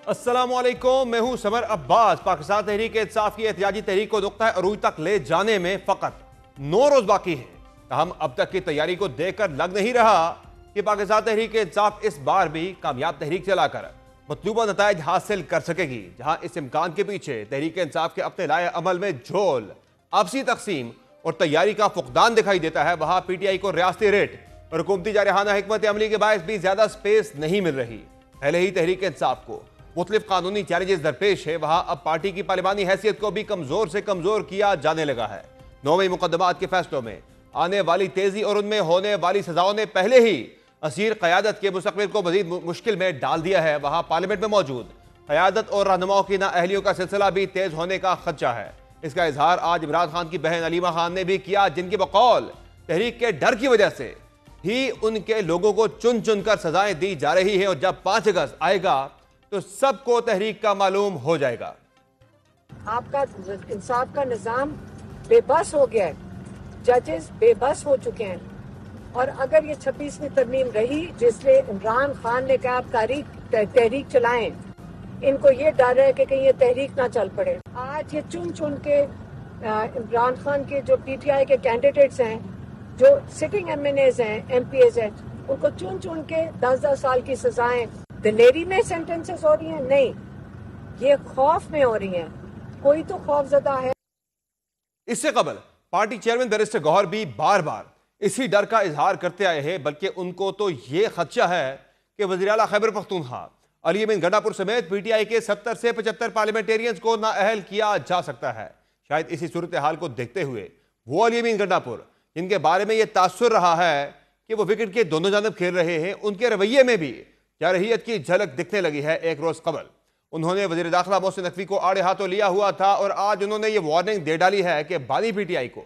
अस्सलामुअलैकुम, मैं हूं समर अब्बास। पाकिस्तान तहरीक इंसाफ की एहतिजाजी तहरीक को नुक्ता अरूज तक ले जाने में फकत 9 रोज बाकी है। हम अब तक की तैयारी को देखकर लग नहीं रहा कि पाकिस्तान तहरीक इंसाफ इस बार भी कामयाब तहरीक चलाकर मतलूबा नताइज हासिल कर सकेगी। जहां इस इम्कान के पीछे तहरीक इंसाफ के अपने लाए अमल में झोल, आपसी तकसीम और तैयारी का फुकदान दिखाई देता है, वहां PTI को रियासती रेट और हुकूमती जारहाना हिकमत अमली के बायस भी ज्यादा स्पेस नहीं मिल रही। पहले ही तहरीक इंसाफ को मुख्तलिफ कानूनी चैलेंजेस दरपेश है, वहां अब पार्टी की पार्लिमानी हैसियत को भी कमजोर से कमजोर किया जाने लगा है। 9वें मुकदमात के फैसलों में आने वाली तेजी और उनमें होने वाली सजाओं ने पहले ही असीर क़यादत के मुस्तक़बिल को मजीद मुश्किल में डाल दिया है। वहां पार्लियामेंट में मौजूद क़यादत और रहनुमाओं की नाअहलियों का सिलसिला भी तेज होने का खदशा है। इसका इजहार आज इमरान खान की बहन अलीमा खान ने भी किया, जिनकी बकौल तहरीक के डर की वजह से ही उनके लोगों को चुन चुन कर सजाएं दी जा रही है और जब 5 अगस्त आएगा तो सबको तहरीक का मालूम हो जाएगा। आपका इंसाफ का निजाम बेबस हो गया है, जजेस बेबस हो चुके हैं। और अगर ये 26वीं तरमीम रही जिसमें इमरान खान ने कहा आप तहरीक चलाएं, इनको ये डर है कि कहीं ये तहरीक ना चल पड़े। आज ये चुन चुन के इमरान खान के जो PTI के कैंडिडेट्स हैं, जो सिटिंग MNAs हैं, MPAs हैं, उनको चुन चुन के 10-10 साल की सजाएं दिलेरी में सेंटेंसेस हो रही हैं। नहीं, ये खौफ में हो रही हैं। कोई तो खौफजदा है। इससे कबल पार्टी चेयरमैन बैरिस्टर गौहर भी बार बार इसी डर का इजहार करते आए हैं, बल्कि उनको तो यह खदशा है कि वज़ीर आला खैबर पख्तूनख्वा अली अमीन गंडापुर समेत PTI के 70 से 75 पार्लियामेंटेरियंस को नाअहल किया जा सकता है। शायद इसी सूरत हाल को देखते हुए वो अली अमीन गंडापुर, जिनके बारे में यह तासुर रहा है कि वो विकेट के दोनों जानब खेल रहे हैं, उनके रवैये में भी जारहियत की झलक दिखने लगी है। एक रोज कबल उन्होंने वज़ीर दाखिला मोहसिन नकवी को आड़े हाथों लिया हुआ था और आज उन्होंने ये वार्निंग दे डाली है कि बानी PTI को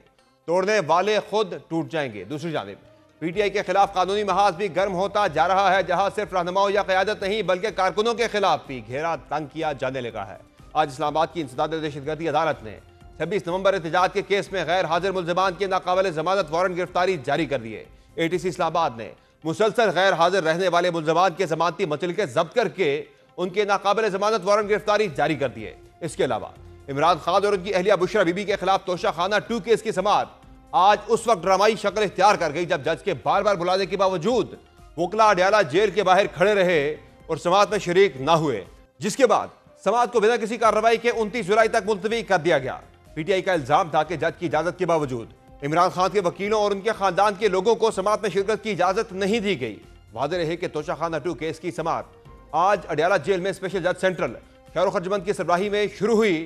तोड़ने वाले खुद टूट जाएंगे। दूसरी जानिब PTI के खिलाफ कानूनी महाज भी गर्म होता जा रहा है, जहां सिर्फ रहनुमाओं या क़यादत नहीं बल्कि कारकुनों के खिलाफ भी घेरा तंग किया जाने लगा है। आज इस्लामाबाद की इंसदाद दहशतगर्दी अदालत ने 26 नवंबर एहतजाज के केस में गैर हाजिर मुल्ज़िमान के नाकाबिल जमानत वारंट गिरफ्तारी जारी कर दिए। ATC इस्लामाबाद ने मुसलसल गैर हाजिर रहने वाले मुल्ज़िमान के जमानती मचलके जब्त करके उनके नाकाबिल जमानत वारंट गिरफ्तारी जारी कर दिए। इसके अलावा इमरान खान और उनकी अहलिया बुशरा बीबी के खिलाफ तोशाखाना 2 केस की समाअत आज उस वक्त ड्रामाई शक्ल इख्तियार कर गई जब जज के बार बार बुलाने के बावजूद वकला अडयाला जेल के बाहर खड़े रहे और समाअत में शरीक ना हुए, जिसके बाद समाअत को बिना किसी कार्रवाई के 29 जुलाई तक मुलतवी कर दिया गया। PTI का इल्जाम था कि जज की इजाजत के बावजूद इमरान खान के वकीलों और उनके खानदान के लोगों को समाअत में शिरकत की इजाजत नहीं दी गई। वाज़ेह रहे कि तोशाखाना 2 केस की समाअत आज अडयाला जेल में स्पेशल जज सेंट्रल खैर खर्जमंद की सरबराही में शुरू हुई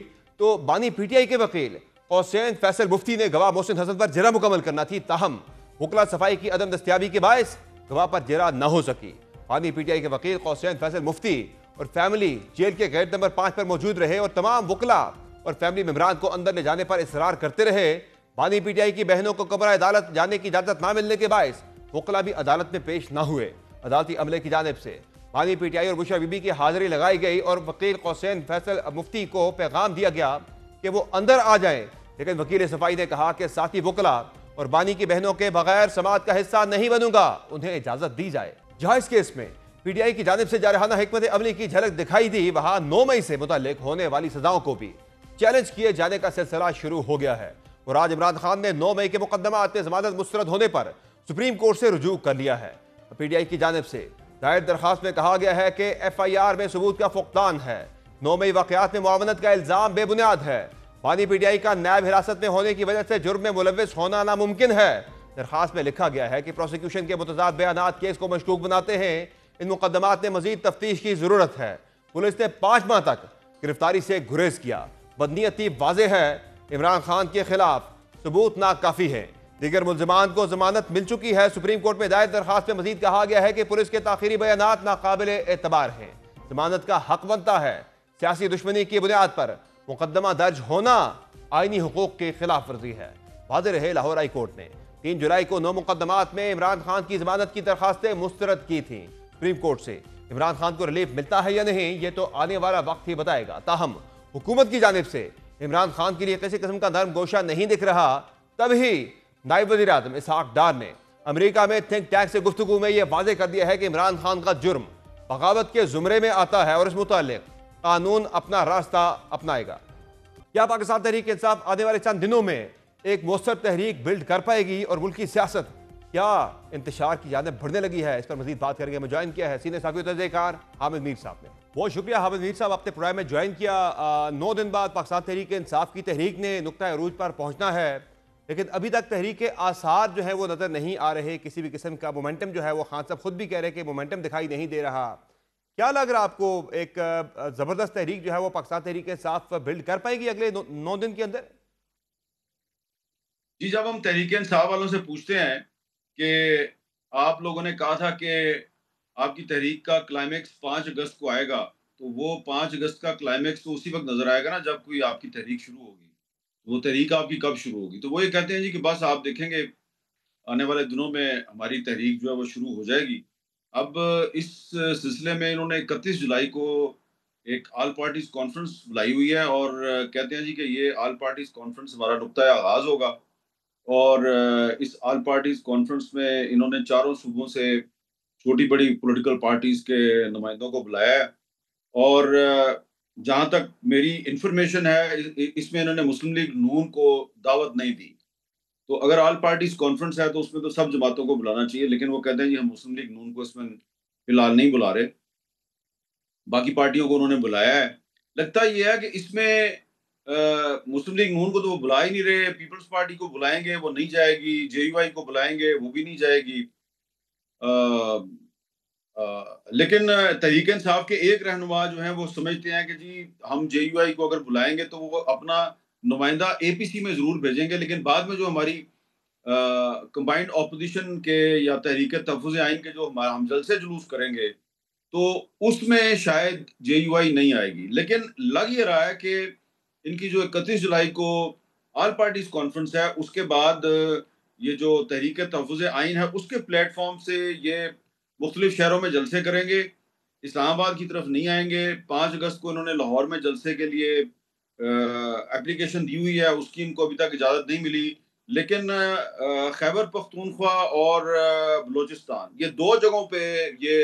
तो बानी PTI के वकील हुसैन फैसल मुफ्ती ने गवाह मोहसिन हसन पर जरा मुकम्मल करना थी, ताहम वकला सफाई की अदम दस्तियाबी के बायस गवाह पर जरा न हो सकी। बानी PTI के वकील हुसैन फैसल मुफ्ती और फैमिली जेल के गेट नंबर 5 पर मौजूद रहे और तमाम वकला और फैमिली मेम्बरान को अंदर ले जाने पर इसरार करते रहे। बानी PTI की बहनों को कमरा अदालत जाने की इजाजत न मिलने के बायस वकला भी अदालत में पेश न हुए। अदालती अमले की जानिब से बानी PTI और बुशरा बीबी की हाजिरी लगाई गई और वकील हुसैन फैसल मुफ्ती को पैगाम दिया गया कि वो अंदर आ जाएं, लेकिन वकील सफाई ने कहा कि साथी वकला और बानी की बहनों के बगैर समाअत का हिस्सा नहीं बनूंगा, उन्हें इजाजत दी जाए। जहां इस केस में PTI की जानिब से जारहाना हिकमत अमली की झलक दिखाई दी, वहां 9 मई से मुतल्लिक होने वाली सजाओं को भी चैलेंज किए जाने का सिलसिला शुरू हो गया है। और आज इमरान खान ने 9 मई के मुकदमात में जमानत मुस्तरद होने पर सुप्रीम कोर्ट से रुजू कर लिया है। PTI की जानिब से दायर दरखास्त में कहा गया है कि FIR में सबूत का फुकदान है। 9 मई वाकयात में मुआवनत का इल्जाम बेबुनियाद है। बानी PTI का नायब हिरासत में होने की वजह से जुर्म में मुलव्विस होना नामुमकिन है। दरखास्त में लिखा गया है कि प्रोसिक्यूशन के मुतज़ाद बयानात केस को मशकूक बनाते हैं। इन मुकदमात में मजीद तफ्तीश की जरूरत है। पुलिस ने 5 माह तक गिरफ्तारी से गुरेज किया। बदनीयती वाज़ेह है, इमरान खान के खिलाफ सबूत नाकाफी है। दीगर मुल्ज़िमान को जमानत मिल चुकी है। सुप्रीम कोर्ट में दायर दरखास्त में मजीद कहा गया है कि पुलिस के ताखीरी बयानात नाकाबिल एतबार हैं। जमानत का हक बनता है। सियासी दुश्मनी की बुनियाद पर मुकदमा दर्ज होना आईनी हुकूक की खिलाफ वर्जी है। वाज़ेह रहे लाहौर हाई कोर्ट ने 3 जुलाई को 9 मुकदमात में इमरान खान की जमानत की दरखास्तें मुस्तरद की थी। सुप्रीम कोर्ट से इमरान खान को रिलीफ मिलता है या नहीं, ये तो आने वाला वक्त ही बताएगा। ताहम हुकूमत की जानिब से इमरान खान के लिए किसी किस्म का नरम गोशा नहीं दिख रहा। तभी नायब वज़ीर आज़म इसहाक डार ने अमेरिका में थिंक टैंक से गुफ्तगू में यह वाज़ेह कर दिया है कि इमरान खान का जुर्म बगावत के जुमरे में आता है और इस मुतालिक कानून अपना रास्ता अपनाएगा। क्या पाकिस्तान तहरीक इंसाफ आने वाले चंद दिनों में एक मौसर तहरीक बिल्ड कर पाएगी और मुल्क की सियासत क्या इंतशार की जानिब बढ़ने लगी है? इस पर मजीद बात करेंगे। हमें ज्वाइन किया है सीनियर साहब तजज़ेकार हामिद मीर साहब ने। बहुत शुक्रिया हामिद मीर साहब, आपने प्रोग्राम में ज्वाइन किया। 9 दिन बाद पाकिस्तान तहरीक इंसाफ की तहरीक ने नुक्ता अरूज पर पहुंचना है, लेकिन अभी तक तहरीक के आसार जो है वो नजर नहीं आ रहे। किसी भी किस्म का मोमेंटम जो है वो खान साहब खुद भी कह रहे हैं कि मोमेंटम दिखाई नहीं दे रहा। क्या लग रहा आपको एक जबरदस्त तहरीक जो है वो पाकिस्तान तहरीक इंसाफ बिल्ड कर पाएगी अगले 9 दिन के अंदर? जी, जब हम तहरीक इंसाफ वालों से पूछते हैं कि आप लोगों ने कहा था कि आपकी तहरीक का क्लाइमेक्स 5 अगस्त को आएगा, तो वो 5 अगस्त का क्लाइमेक्स तो उसी वक़्त नज़र आएगा ना जब कोई आपकी तहरीक शुरू होगी। वो तहरीक आपकी कब शुरू होगी? तो वो ये कहते हैं जी कि बस आप देखेंगे आने वाले दिनों में हमारी तहरीक जो है वो शुरू हो जाएगी। अब इस सिलसिले में इन्होंने 31 जुलाई को एक ऑल पार्टीज़ कॉन्फ्रेंस बुलाई हुई है और कहते हैं जी कि ये ऑल पार्टीज़ कॉन्फ्रेंस हमारा नुक्ता आगाज़ होगा। और इस ऑल पार्टीज़ कॉन्फ्रेंस में इन्होंने चारों सूबों से छोटी-बड़ी पॉलिटिकल पार्टीज़ के नुमाइंदों को बुलाया है और जहाँ तक मेरी इन्फॉर्मेशन है इसमें इन्होंने मुस्लिम लीग नून को दावत नहीं दी। तो अगर ऑल पार्टीज़ कॉन्फ्रेंस है तो उसमें तो सब जमातों को बुलाना चाहिए, लेकिन वो कहते हैं जी हम मुस्लिम लीग नून को इसमें फिलहाल नहीं बुला रहे। बाकी पार्टियों को उन्होंने बुलाया है। लगता ये है कि इसमें मुस्लिम लीग नून को तो वो बुला ही नहीं रहे, पीपल्स पार्टी को बुलाएँगे वो नहीं जाएगी, जेयूआई को बुलाएँगे वो भी नहीं जाएगी। अ लेकिन तहरीक इंसाफ के एक रहनुमा जो हैं वो समझते हैं कि जी हम जेयूआई को अगर बुलाएँगे तो वो अपना नुमाइंदा एपीसी में ज़रूर भेजेंगे, लेकिन बाद में जो हमारी कंबाइंड ऑपोज़िशन के या तहरीक तहफ़्फ़ुज़ आइन के जो हम जलसे जुलूस करेंगे, तो उसमें शायद जेयूआई नहीं आएगी। लेकिन लग ये रहा है कि इनकी जो 31 जुलाई को ऑल पार्टीज़ कॉन्फ्रेंस है, उसके बाद ये जो तहरीक तहफ़्फ़ुज़ आइन है, उसके प्लेटफ़ॉर्म से ये मुख्तलिफ़ शहरों में जलसे करेंगे, इस्लामाबाद की तरफ नहीं आएँगे। 5 अगस्त को इन्होंने लाहौर में जलसे के लिए एप्लीकेशन दी हुई है, उसकी इनको अभी तक इजाज़त नहीं मिली। लेकिन खैबर पख्तूनख्वा और बलूचिस्तान, ये 2 जगहों पे ये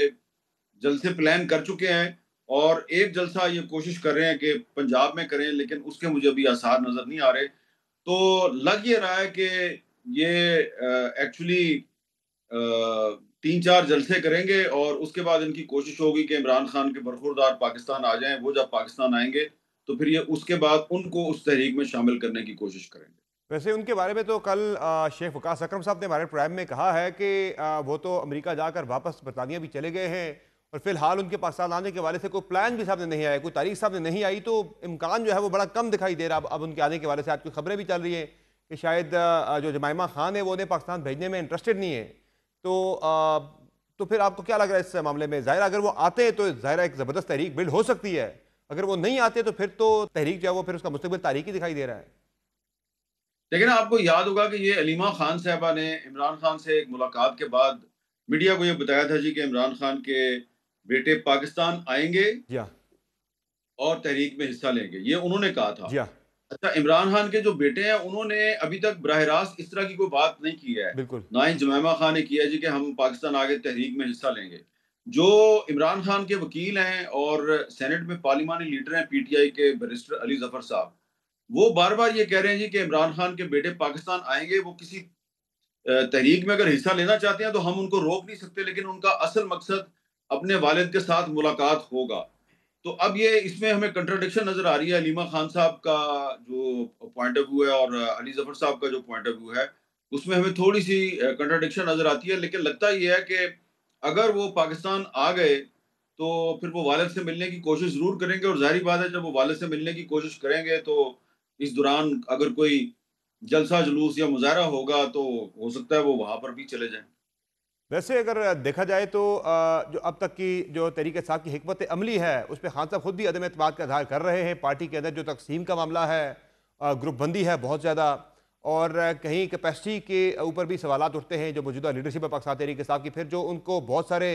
जलसे प्लान कर चुके हैं और एक जलसा ये कोशिश कर रहे हैं कि पंजाब में करें, लेकिन उसके मुझे अभी आसार नज़र नहीं आ रहे। तो लग ये रहा है कि ये एक्चुअली 3-4 जलसे करेंगे और उसके बाद इनकी कोशिश होगी कि इमरान खान के बरखुरदार पाकिस्तान आ जाएँ। वो जब पाकिस्तान आएँगे, तो फिर ये उसके बाद उनको उस तहरीक में शामिल करने की कोशिश करेंगे। वैसे उनके बारे में तो कल शेख वकास अकरम साहब ने हमारे प्रोग्राम में कहा है कि वो तो अमेरिका जाकर वापस बरतानिया भी चले गए हैं और फिलहाल उनके पाकिस्तान आने के वाले से कोई प्लान भी सामने नहीं आया, कोई तारीख सामने नहीं आई, तो इम्कान जो है वो बड़ा कम दिखाई दे रहा। अब उनके आने के वाले से आज कुछ खबरें भी चल रही हैं कि शायद जो जमाइमा खान है वो उन्हें पाकिस्तान भेजने में इंटरेस्टेड नहीं है। तो फिर आपको क्या लग रहा है इस मामले में? ज़ाहिर अगर वो आते हैं तो ज़ाहिर एक ज़बरदस्त तहरीक बिल्ड हो सकती है, अगर वो नहीं आते तो फिर तो तहरीक जो है वो फिर उसका मुस्तकबिल तारीखी दिखाई दे रहा है। लेकिन आपको याद होगा कि ये अलीमा खान साहबा ने इमरान खान से एक मुलाकात के बाद मीडिया को ये बताया था जी कि इमरान खान के बेटे पाकिस्तान आएँगे जी हाँ। और तहरीक में हिस्सा लेंगे, ये उन्होंने कहा था। जी हाँ। अच्छा, इमरान खान के जो बेटे हैं उन्होंने अभी तक बराह रास्त इस तरह की कोई बात नहीं की है। बिल्कुल। ना ही जुमैमा खान ने किया है जी कि हम पाकिस्तान आगे तहरीक में हिस्सा लेंगे। जो इमरान खान के वकील हैं और सेनेट में पार्लिमानी लीडर हैं पीटीआई के बैरिस्टर अली ज़फ़र साहब, वो बार-बार ये कह रहे हैं जी कि इमरान खान के बेटे पाकिस्तान आएँगे, वो किसी तहरीक में अगर हिस्सा लेना चाहते हैं तो हम उनको रोक नहीं सकते, लेकिन उनका असल मकसद अपने वालिद के साथ मुलाकात होगा। तो अब ये इसमें हमें कंट्राडिक्शन नज़र आ रही है। अलीमा खान साहब का जो पॉइंट ऑफ व्यू है और अली ज़फ़र साहब का जो पॉइंट ऑफ व्यू है, उसमें हमें थोड़ी-सी कंट्राडिक्शन नज़र आती है। लेकिन लगता ये है कि अगर वो पाकिस्तान आ गए, तो फिर वो वालिद से मिलने की कोशिश ज़रूर करेंगे और ज़ाहिर-सी बात है जब वो वालिद से मिलने की कोशिश करेंगे, तो इस दौरान अगर कोई जलसा-जुलूस या मुज़ाहरा होगा, तो हो सकता है वो वहाँ पर भी चले जाएँ। वैसे अगर देखा जाए तो जो अब तक की जो तरीके साहब की हिकमत अमली है उस पर खान साहब खुद भी अदम एतमाद का इजहार कर रहे हैं। पार्टी के अंदर जो तकसीम का मामला है, ग्रुप बंदी है बहुत ज़्यादा, और कहीं कैपेसिटी के ऊपर भी सवालात उठते हैं जो मौजूदा लीडरशिप है पाकिस्तान तहरीक साहब की। फिर जो उनको बहुत सारे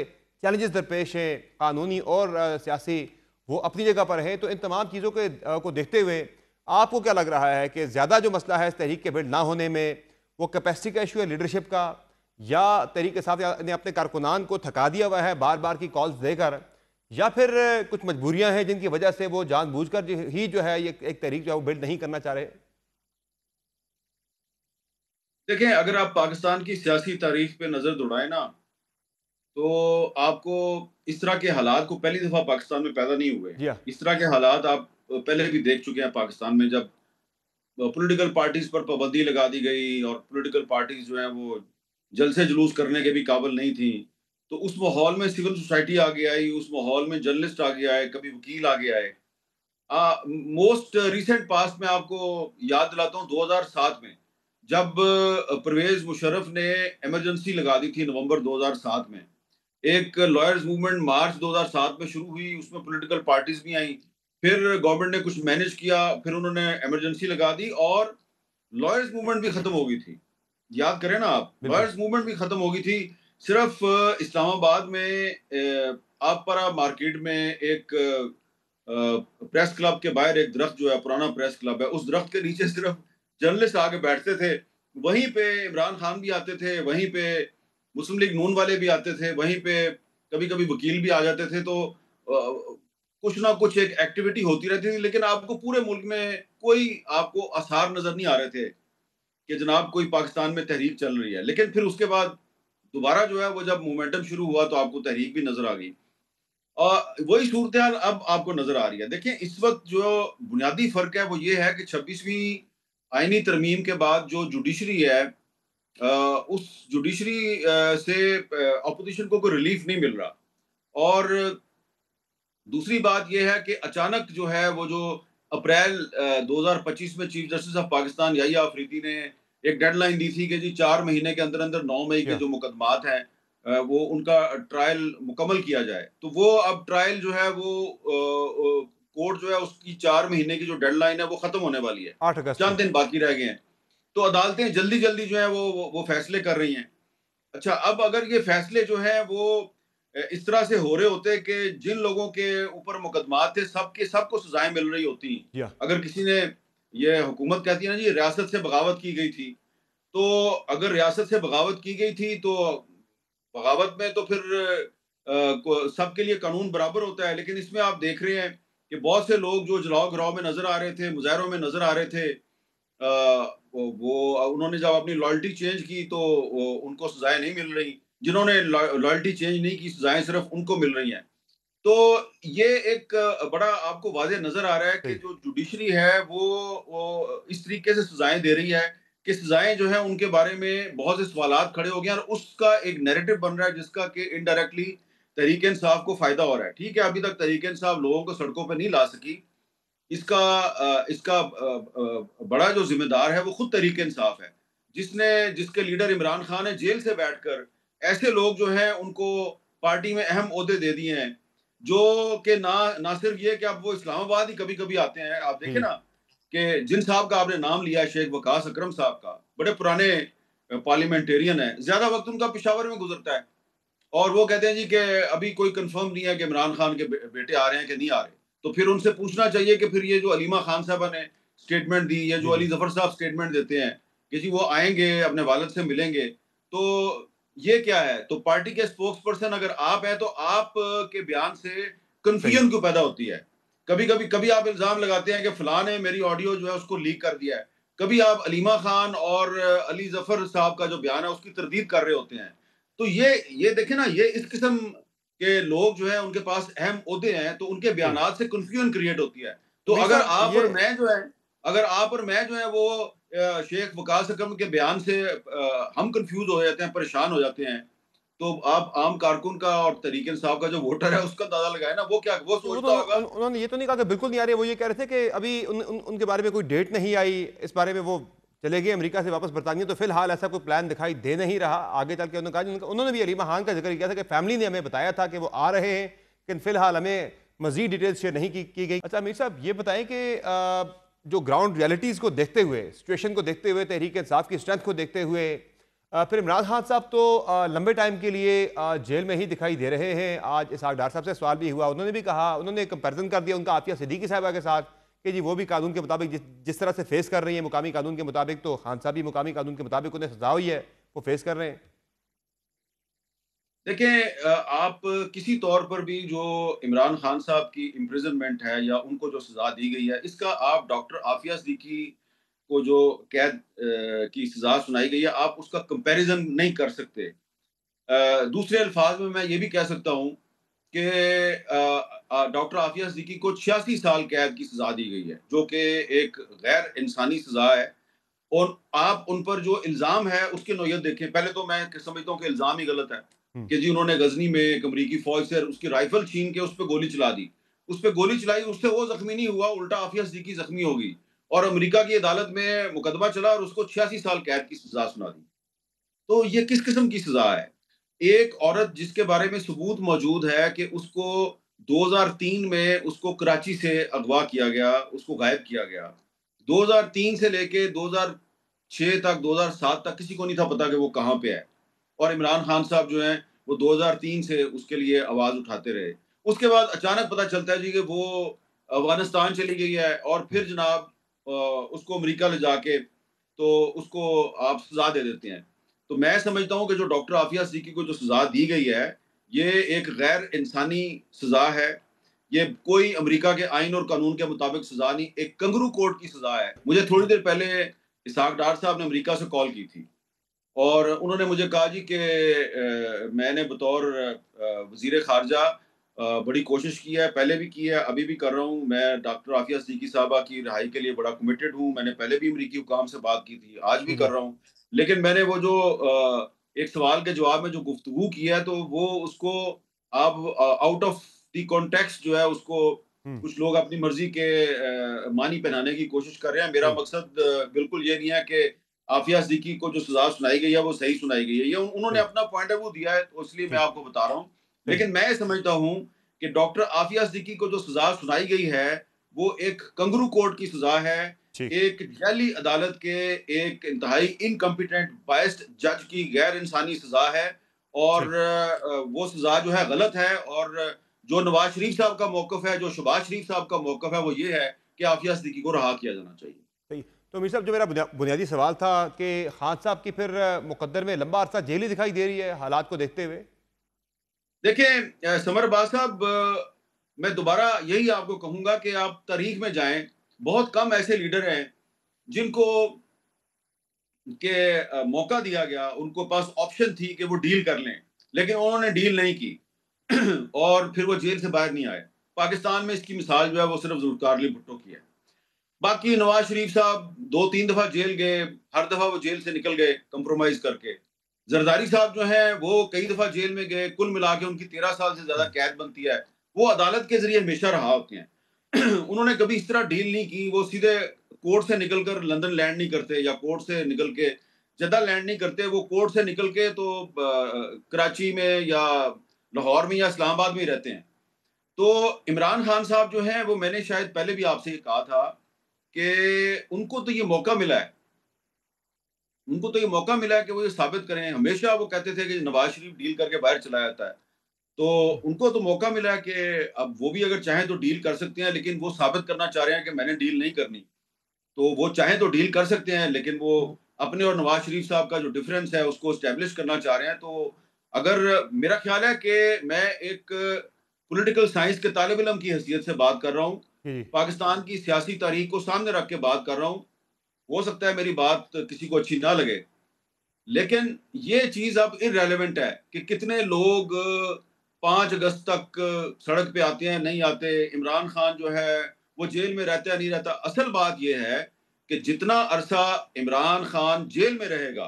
चैलेंजेस दरपेश हैं कानूनी और सियासी, वो अपनी जगह पर हैं। तो इन तमाम चीज़ों के को देखते हुए आपको क्या लग रहा है कि ज़्यादा जो मसला है इस तहरीक के बिल्ड ना होने में, वो कैपेसिटी का इशू है लीडरशिप का, या तहरीक साहब ने अपने कारकुनान को थका दिया हुआ है बार बार की कॉल्स देकर या फिर कुछ मजबूरियां हैं जिनकी वजह से वो जानबूझकर ही जो है ये एक तहरीक जो है वो बिल्ड नहीं करना चाह रहे? देखें, अगर आप पाकिस्तान की सियासी तारीख पे नज़र दौड़ाएँ ना, तो आपको इस तरह के हालात को पहली दफ़ा पाकिस्तान में पैदा नहीं हुए। जी हाँ। इस तरह के हालात आप पहले भी देख चुके हैं पाकिस्तान में, जब पॉलिटिकल पार्टीज़ पर पाबंदी लगा दी गई और पॉलिटिकल पार्टीज़ जो हैं वो जलसे जुलूस करने के भी काबिल नहीं थी। तो उस माहौल में सिविल सोसाइटी आगे आई, उस माहौल में जर्नलिस्ट आगे आए, कभी वकील आगे आए। मोस्ट रिसेंट पास्ट में आपको याद दिलाता हूँ 2007 में, जब परवेज़ मुशर्रफ ने इमरजेंसी लगा दी थी नवंबर 2007 में। एक लॉयर्स मूवमेंट मार्च 2007 में शुरू हुई, उसमें पॉलिटिकल पार्टीज़ भी आईं। फिर गवर्नमेंट ने कुछ मैनेज किया, फिर उन्होंने इमरजेंसी लगा दी और लॉयर्स मूवमेंट भी खत्म हो गई थी। याद करें ना आप, बिल्कुल। लॉयर्स मूवमेंट भी खत्म हो गई थी। सिर्फ इस्लामाबाद में आपपरा मार्केट में एक प्रेस क्लब के बाहर एक दरख्त जो है, पुराना प्रेस क्लब है, उस दरख्त के नीचे सिर्फ जर्नलिस्ट आके बैठते थे। वहीं पे इमरान खान भी आते थे, वहीं पे मुस्लिम लीग नून वाले भी आते थे, वहीं पे कभी-कभी वकील भी आ जाते थे। तो कुछ ना कुछ एक एक्टिविटी होती रहती थी, लेकिन आपको पूरे मुल्क में कोई आपको आसार नज़र नहीं आ रहे थे कि जनाब कोई पाकिस्तान में तहरीक चल रही है। लेकिन फिर उसके बाद दोबारा जो है वो जब मोमेंटम शुरू हुआ तो आपको तहरीक भी नज़र आ गई। वही सूरत-ए-हाल अब आपको नज़र आ रही है। देखिए, इस वक़्त जो बुनियादी फ़र्क है वो ये है कि 26वीं आईनी तरमीम के बाद जो जुडिशरी है, उस जुडिशरी से ऑपोज़िशन को कोई रिलीफ़ नहीं मिल रहा। और दूसरी बात ये है कि अचानक जो है वो जो अप्रैल 2025 में chief justice of Pakistan Yahya Afridi ने एक डेडलाइन दी थी कि जी 4 महीने के अंदर-अंदर 9 मई के या जो मुकदमात हैं, वो उनका ट्रायल मुकम्मल किया जाए। तो वो अब ट्रायल जो है वो कोर्ट जो है उसकी 4 महीने की जो डेडलाइन है वो खत्म होने वाली है। 8 अगस्त चंद को। दिन बाकी रह गए हैं। तो अदालतें जल्दी-जल्दी जो है वो फैसले कर रही हैं। अच्छा, अब अगर ये फैसले जो हैं वो इस तरह से हो रहे होते कि जिन लोगों के ऊपर मुकदमात थे सबके सबको सजाएं मिल रही होती। या अगर किसी ने, ये हुकूमत कहती है ना जी, रियासत से बगावत की गई थी, तो अगर रियासत से बगावत की गई थी तो बगावत में तो फिर सबके लिए कानून बराबर होता है। लेकिन इसमें आप देख रहे हैं कि बहुत से लोग जो जलाओ गिराव में नजर आ रहे थे, मुजाहरों में नजर आ रहे थे, वो उन्होंने जब अपनी लॉयल्टी चेंज की तो उनको सजाएं नहीं मिल रही। जिन्होंने लॉयल्टी चेंज नहीं की, सजाएं सिर्फ उनको मिल रही हैं। तो ये एक बड़ा आपको वाज़ेह नज़र आ रहा है कि सही। जो जुडिशरी है वो इस तरीके से सजाएं दे रही है कि सजाएं जो है उनके बारे में बहुत से सवालात खड़े हो गए हैं और उसका एक नैरेटिव बन रहा है जिसका कि इनडायरेक्टली तहरीक इंसाफ को फायदा हो रहा है। ठीक है, अभी तक तहरीक इंसाफ लोगों को सड़कों पे नहीं ला सकी। इसका बड़ा जो ज़िम्मेदार है वो खुद तहरीक इंसाफ है, जिसके लीडर इमरान खान है, जेल से बैठकर ऐसे लोग जो हैं उनको पार्टी में अहम ओहदे दे दिए हैं, जो कि ना सिर्फ ये कि अब वो इस्लामाबाद ही कभी-कभी आते हैं। आप देखें जी। ना कि जिन साहब का आपने नाम लिया है, शेख वकास अकरम साहब का, बड़े पुराने पार्लियामेंटेरियन हैं, ज़्यादा वक़्त उनका पेशावर में गुज़रता है। और वो कहते हैं जी कि अभी कोई कंफर्म नहीं है कि इमरान खान के बेटे आ रहे हैं कि नहीं आ रहे। तो फिर उनसे पूछना चाहिए कि फिर ये जो अलीमा खान साहबा ने स्टेटमेंट दी, या जो जी जी। अली जफर साहब स्टेटमेंट देते हैं कि जी वो आएंगे, अपने वालिद से मिलेंगे, तो ये क्या है? तो पार्टी के स्पोक्स पर्सन अगर आप हैं तो आप के बयान से सही। कंफ्यूजन क्यों पैदा होती है? कभी आप इल्जाम लगाते हैं कि फलां ने मेरी ऑडियो जो है उसको लीक कर दिया है। कभी आप अलीमा खान और अली जफर साहब का जो बयान है उसकी तरदीद कर रहे होते हैं। तो ये देखें ना, ये इस किस्म के लोग जो है उनके पास अहम ओहदे हैं, तो उनके सही। बयानात से कन्फ्यूजन क्रिएट होती है। तो तो मीर अगर साहब आप ये और मैं जो है अगर आप और मैं जो है वो शेख वकास अकरम के बयान से हम कन्फ्यूज हो जाते हैं, परेशान हो जाते हैं, तो आप आम कारकुन का और तहरीक इंसाफ का जो वोटर है उसका अंदाजा लगाए ना, वो वो तो सोचता होगा। उन्होंने ये तो नहीं कहा कि बिल्कुल नहीं आ रही। वो ये कह रहे थे कि अभी उनके बारे में कोई डेट नहीं आई, इस बारे में वो चले गए अमेरिका से वापस बरतानिया, तो फिलहाल ऐसा कोई प्लान दिखाई दे नहीं रहा। आगे चल के उन्होंने कहा, उन्होंने भी अलीमा खान का जिक्र किया था कि फैमिली ने हमें बताया था कि वो आ रहे हैं, लेकिन फिलहाल हमें मजीद डिटेल्स शेयर नहीं की गई। अच्छा मीर साहब, ये बताएं कि जो ग्राउंड रियलिटीज़ को देखते हुए, सिचुएशन को देखते हुए, तहरीक इंसाफ की स्ट्रेंथ को देखते हुए, फिर इमरान खान साहब तो लंबे टाइम के लिए जेल में ही दिखाई दे रहे हैं। आज इसहाक डार साहब से सवाल भी हुआ, उन्होंने भी कहा, उन्होंने कंपैरिजन कर दिया उनका आफिया सिद्दीकी साहबा के साथ कि जी वो भी कानून के मुताबिक जिस तरह से फेस कर रही है मुकामी कानून के मुताबिक, तो खान साहब भी मुकामी कानून के मुताबिक उन्हें सजा हुई है, वो फेस कर रहे हैं। देखें, आप किसी तौर पर भी जो इमरान खान साहब की इम्प्रिजनमेंट है या उनको जो सज़ा दी गई है, इसका आप डॉक्टर आफिया सिद्दीकी को जो कैद की सज़ा सुनाई गई है, आप उसका कंपैरिज़न नहीं कर सकते। दूसरे अल्फाज में मैं ये भी कह सकता हूँ कि डॉक्टर आफिया सिद्दीकी को 86 साल कैद की सज़ा दी गई है, जो कि एक गैर इंसानी सज़ा है। और आप उन पर जो इल्ज़ाम है उसकी नौयत देखें। पहले तो मैं समझता हूँ कि इल्ज़ाम ही गलत है हम्म। कि जी उन्होंने गज़नी में एक अमरीकी फ़ौज से उसकी राइफ़ल छीन के उस पे गोली चला दी। उस पे गोली चलाई, उससे वो ज़ख्मी नहीं हुआ, उल्टा आफिया सिद्दीकी ज़ख्मी हो गई और अमेरिका की अदालत में मुकदमा चला और उसको 86 साल कैद की सज़ा सुना दी। तो ये किस किस्म की सज़ा है? एक औरत जिसके बारे में सबूत मौजूद है कि उसको 2003 में उसको कराची से अगवा किया गया, उसको गायब किया गया। 2003 से लेके 2006 तक, 2007 तक किसी को नहीं था पता कि वो कहाँ पे है। और इमरान खान साहब जो हैं, वो 2003 से उसके लिए आवाज़ उठाते रहे। उसके बाद अचानक पता चलता है जी कि वो अफ़गानिस्तान चली गई है और फिर जनाब उसको अमेरिका ले जाके तो उसको आप सज़ा दे देते हैं। तो मैं समझता हूँ कि जो डॉक्टर आफिया सिद्दीकी को जो सज़ा दी गई है, ये एक गैर इंसानी सज़ा है। ये कोई अमेरिका के आइन और कानून के मुताबिक सज़ा नहीं, एक कंगारू कोर्ट की सज़ा है। मुझे थोड़ी देर पहले इसहाक डार साहब ने अमेरिका से कॉल की थी और उन्होंने मुझे कहा जी कि मैंने बतौर वज़ीर ख़ारजा बड़ी कोशिश की है, पहले भी की है, अभी भी कर रहा हूँ। मैं डॉक्टर आफिया सिद्दीकी साहबा की रिहाई के लिए बड़ा कमिटेड हूँ। मैंने पहले भी अमरीकी हुकाम से बात की थी, आज भी जी कर जी। रहा हूँ। लेकिन मैंने वो जो एक सवाल के जवाब में जो गुफ्तगू की है, तो वो उसको आप आउट ऑफ द कॉन्टेक्स्ट जो है उसको हम्म। कुछ लोग अपनी मर्ज़ी के मानी पहनाने की कोशिश कर रहे हैं। मेरा सही मकसद बिल्कुल ये नहीं है कि आफिया सिद्दीकी को जो सज़ा सुनाई गई है, वो सही सुनाई गई है। ये उन्होंने सही। अपना पॉइंट ऑफ व्यू दिया है, तो इसलिए मैं ठीक। आपको बता रहा हूँ। सही। लेकिन मैं ये समझता हूँ कि डॉक्टर आफिया सिद्दीकी को जो सज़ा सुनाई गई है, वो एक कंगारू कोर्ट की सज़ा है। ठीक। एक जाली अदालत के एक इंतहाई इनकॉम्पिटेंट बायस्ड जज की गैर इंसानी सज़ा है और ठीक। वो सज़ा जो है गलत है और जो नवाज़ शरीफ साहब का मौक़िफ़ है, जो शहबाज शरीफ साहब का मौक़िफ़ है, वो ये है कि आफिया सिद्दीकी को रहा किया जाना चाहिए। सही। तो मीर साहब, जो मेरा बुनियादी सवाल था कि खान साहब की फिर मुकद्दर में लंबा अरसा जेल ही दिखाई दे रही है हालात को देखते हुए। देखें, समर बाज साहब, मैं दोबारा यही आपको कहूँगा कि आप तारीख में जाएँ, बहुत कम ऐसे लीडर हैं जिनको मौका दिया गया, उनको पास ऑप्शन थी कि वो डील कर लें, लेकिन उन्होंने डील नहीं की और फिर वो जेल से बाहर नहीं आए। पाकिस्तान में इसकी मिसाल जो है वो सिर्फ जुल्फ़िकार अली भुट्टो की है। बाकी नवाज शरीफ साहब 2-3 दफ़ा जेल गए, हर दफ़ा वो जेल से निकल गए कंप्रोमाइज़ करके। जरदारी साहब जो हैं वो कई दफ़ा जेल में गए, कुल मिला के उनकी 13 साल से ज़्यादा कैद बनती है। वो अदालत के ज़रिए हमेशा रहा होते हैं। उन्होंने कभी इस तरह डील नहीं की, वो सीधे कोर्ट से निकल कर लंदन लैंड नहीं करते या कोर्ट से निकल के जद्दा लैंड नहीं करते, वो कोर्ट से निकल के तो कराची में या लाहौर में या इस्लामाबाद में ही रहते हैं। तो इमरान खान साहब जो हैं, वो मैंने शायद पहले भी आपसे ये कहा था कि उनको तो ये मौका मिला है, उनको तो ये मौका मिला है कि वो ये साबित करें। हमेशा वो कहते थे कि नवाज़ शरीफ डील करके बाहर चला जाता है। तो उनको तो मौका मिला है कि अब वो भी अगर चाहें तो डील कर सकते हैं, लेकिन वो साबित करना चाह रहे हैं कि मैंने डील नहीं करनी। तो वो चाहें तो डील कर सकते हैं, लेकिन वो अपने और नवाज़ शरीफ साहब का जो डिफ़रेंस है, उसको एस्टेब्लिश करना चाह रहे हैं। तो अगर मेरा ख़्याल है कि मैं एक पॉलिटिकल साइंस के तालिब इल्म की हैसियत से बात कर रहा हूँ। जी। पाकिस्तान की सियासी तारीख़ को सामने रख के बात कर रहा हूँ। हो सकता है मेरी बात किसी को अच्छी ना लगे, लेकिन ये चीज़ अब इर्रेलेवेंट है कि कितने लोग 5 अगस्त तक सड़क पे आते हैं, नहीं आते। इमरान खान जो है, वो जेल में रहता है, नहीं रहता। असल बात ये है कि जितना अरसा इमरान खान जेल में रहेगा,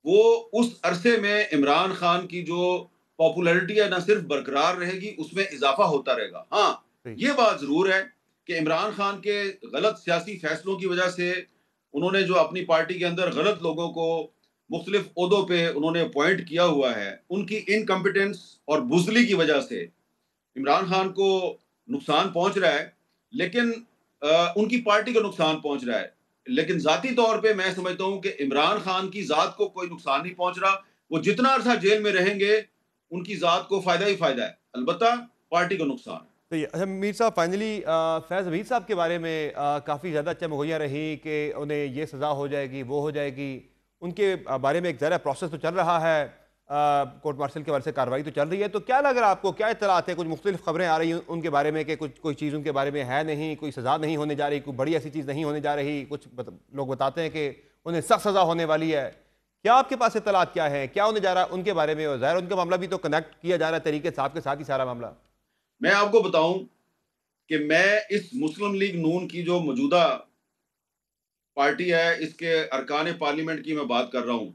वो उस अरसे में इमरान खान की जो पॉपुलैरिटी है, ना सिर्फ बरकरार रहेगी, उसमें इज़ाफ़ा होता रहेगा। हाँ, सही। ये बात ज़रूर है कि इमरान खान के गलत सियासी फ़ैसलों की वजह से उन्होंने जो अपनी पार्टी के अंदर गलत लोगों को मुख्तलिफ ओहदों पे उन्होंने अपॉइंट किया हुआ है, उनकी इनकम्पिटेंस और बुज़दिली की वजह से इमरान खान को नुकसान पहुंच रहा है, लेकिन उनकी पार्टी को नुकसान पहुंच रहा है। लेकिन ज़ाती तौर पे मैं समझता हूं कि इमरान खान की ज़ात को कोई नुकसान नहीं पहुंच रहा। वो जितना अरसा जेल में रहेंगे, उनकी ज़ात को फ़ायदा ही फ़ायदा है, अलबत्ता पार्टी को नुकसान है। तो ये अच्छा मीर साहब, फाइनली फैज़ हमीद साहब के बारे में काफ़ी ज़्यादा चमगोइयाँ रही कि उन्हें ये सज़ा हो जाएगी, वो हो जाएगी। उनके बारे में एक ज़रा प्रोसेस तो चल रहा है। कोर्ट मार्शल के वाले से कार्रवाई तो चल रही है, तो क्या लग रहा है आपको, क्या इत्तलात है? कुछ मुख्तलिफ खबरें आ रही हैं उनके बारे में कि कुछ कोई चीज़ उनके बारे में है नहीं, कोई सज़ा नहीं होने जा रही, कोई बड़ी ऐसी चीज़ नहीं होने जा रही, लोग बताते हैं कि उन्हें सख्त सज़ा होने वाली है। क्या आपके पास इत्तलात क्या है, क्या होने जा रहा है उनके बारे में? और ज़ाहिर उनका मामला भी तो कनेक्ट किया जा रहा है तरीके साहब के साथ ही सारा मामला। मैं आपको बताऊं कि मैं इस मुस्लिम लीग नून की जो मौजूदा पार्टी है, इसके अरकान पार्लियामेंट की मैं बात कर रहा हूं,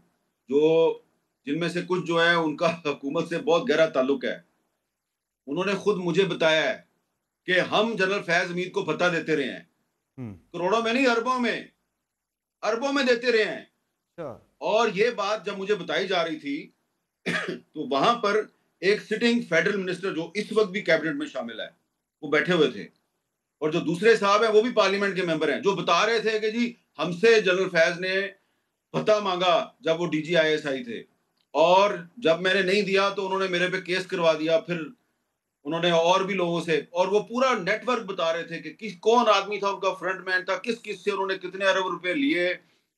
जो जिनमें से कुछ जो है उनका हुकूमत से बहुत गहरा ताल्लुक है। उन्होंने खुद मुझे बताया है कि हम जनरल फैज हमीद को फतह देते रहे हैं, हम्म। करोड़ों में नहीं, अरबों में देते रहे हैं। अच्छा। और ये बात जब मुझे बताई जा रही थी तो वहां पर एक सिटिंग फेडरल मिनिस्टर जो इस वक्त भी कैबिनेट में शामिल है, वो बैठे हुए थे, और जो दूसरे साहब हैं वो भी पार्लियामेंट के मेंबर हैं, जो बता रहे थे कि जी हमसे जनरल फैज ने फतह मांगा जब वो DGISI थे, और जब मैंने नहीं दिया तो उन्होंने मेरे पे केस करवा दिया, फिर उन्होंने और भी लोगों से, और वो पूरा नेटवर्क बता रहे थे कि किस कौन आदमी था उनका फ्रंटमैन था, किस किस से उन्होंने कितने अरब रुपए लिए।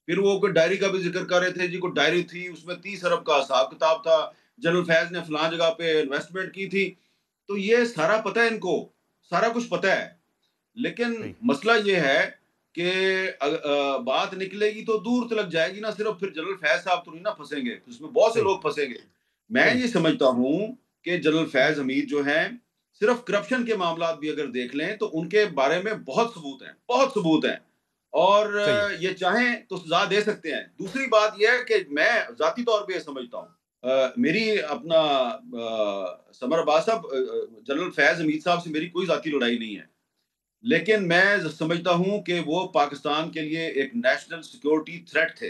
फिर वो कोई डायरी का भी जिक्र कर रहे थे, जी को डायरी थी उसमें 30 अरब का हिसाब किताब था, जनरल फैज ने फलां जगह पे इन्वेस्टमेंट की थी। तो ये सारा पता है इनको, सारा कुछ पता है। लेकिन सही। मसला ये है कि बात निकलेगी तो दूर तक जाएगी ना, सिर्फ फिर जनरल फैज साहब तो नहीं ना फंसेंगे, उसमें बहुत से सही। लोग फंसेंगे। मैं सही। ये समझता हूं कि जनरल फैज हमीद जो हैं, सिर्फ करप्शन के मामला भी अगर देख लें तो उनके बारे में बहुत सबूत हैं, बहुत सबूत हैं, और सही है। ये चाहें तो सजा दे सकते हैं। दूसरी बात यह है कि मैं जाती तौर पे ये समझता हूँ, मेरी अपना समर अब्बास साहब, जनरल फैज हमीद साहब से मेरी कोई जाती लड़ाई नहीं है, लेकिन मैं समझता हूं कि वो पाकिस्तान के लिए एक नेशनल सिक्योरिटी थ्रेट थे,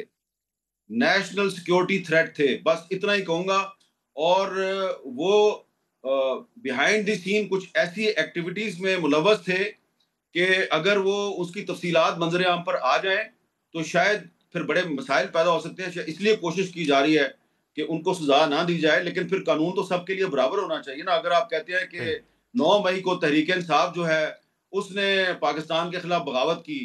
नेशनल सिक्योरिटी थ्रेट थे, बस इतना ही कहूंगा। और वो बिहाइंड द सीन कुछ ऐसी एक्टिविटीज में मुलव्वस थे कि अगर वो उसकी तफसीलात मंजर आम पर आ जाएं तो शायद फिर बड़े मसाइल पैदा हो सकते हैं। इसलिए कोशिश की जा रही है कि उनको सजा ना दी जाए, लेकिन फिर कानून तो सबके लिए बराबर होना चाहिए ना। अगर आप कहते हैं सही। कि 9 मई को तहरीक इंसाफ जो है उसने पाकिस्तान के खिलाफ बगावत की,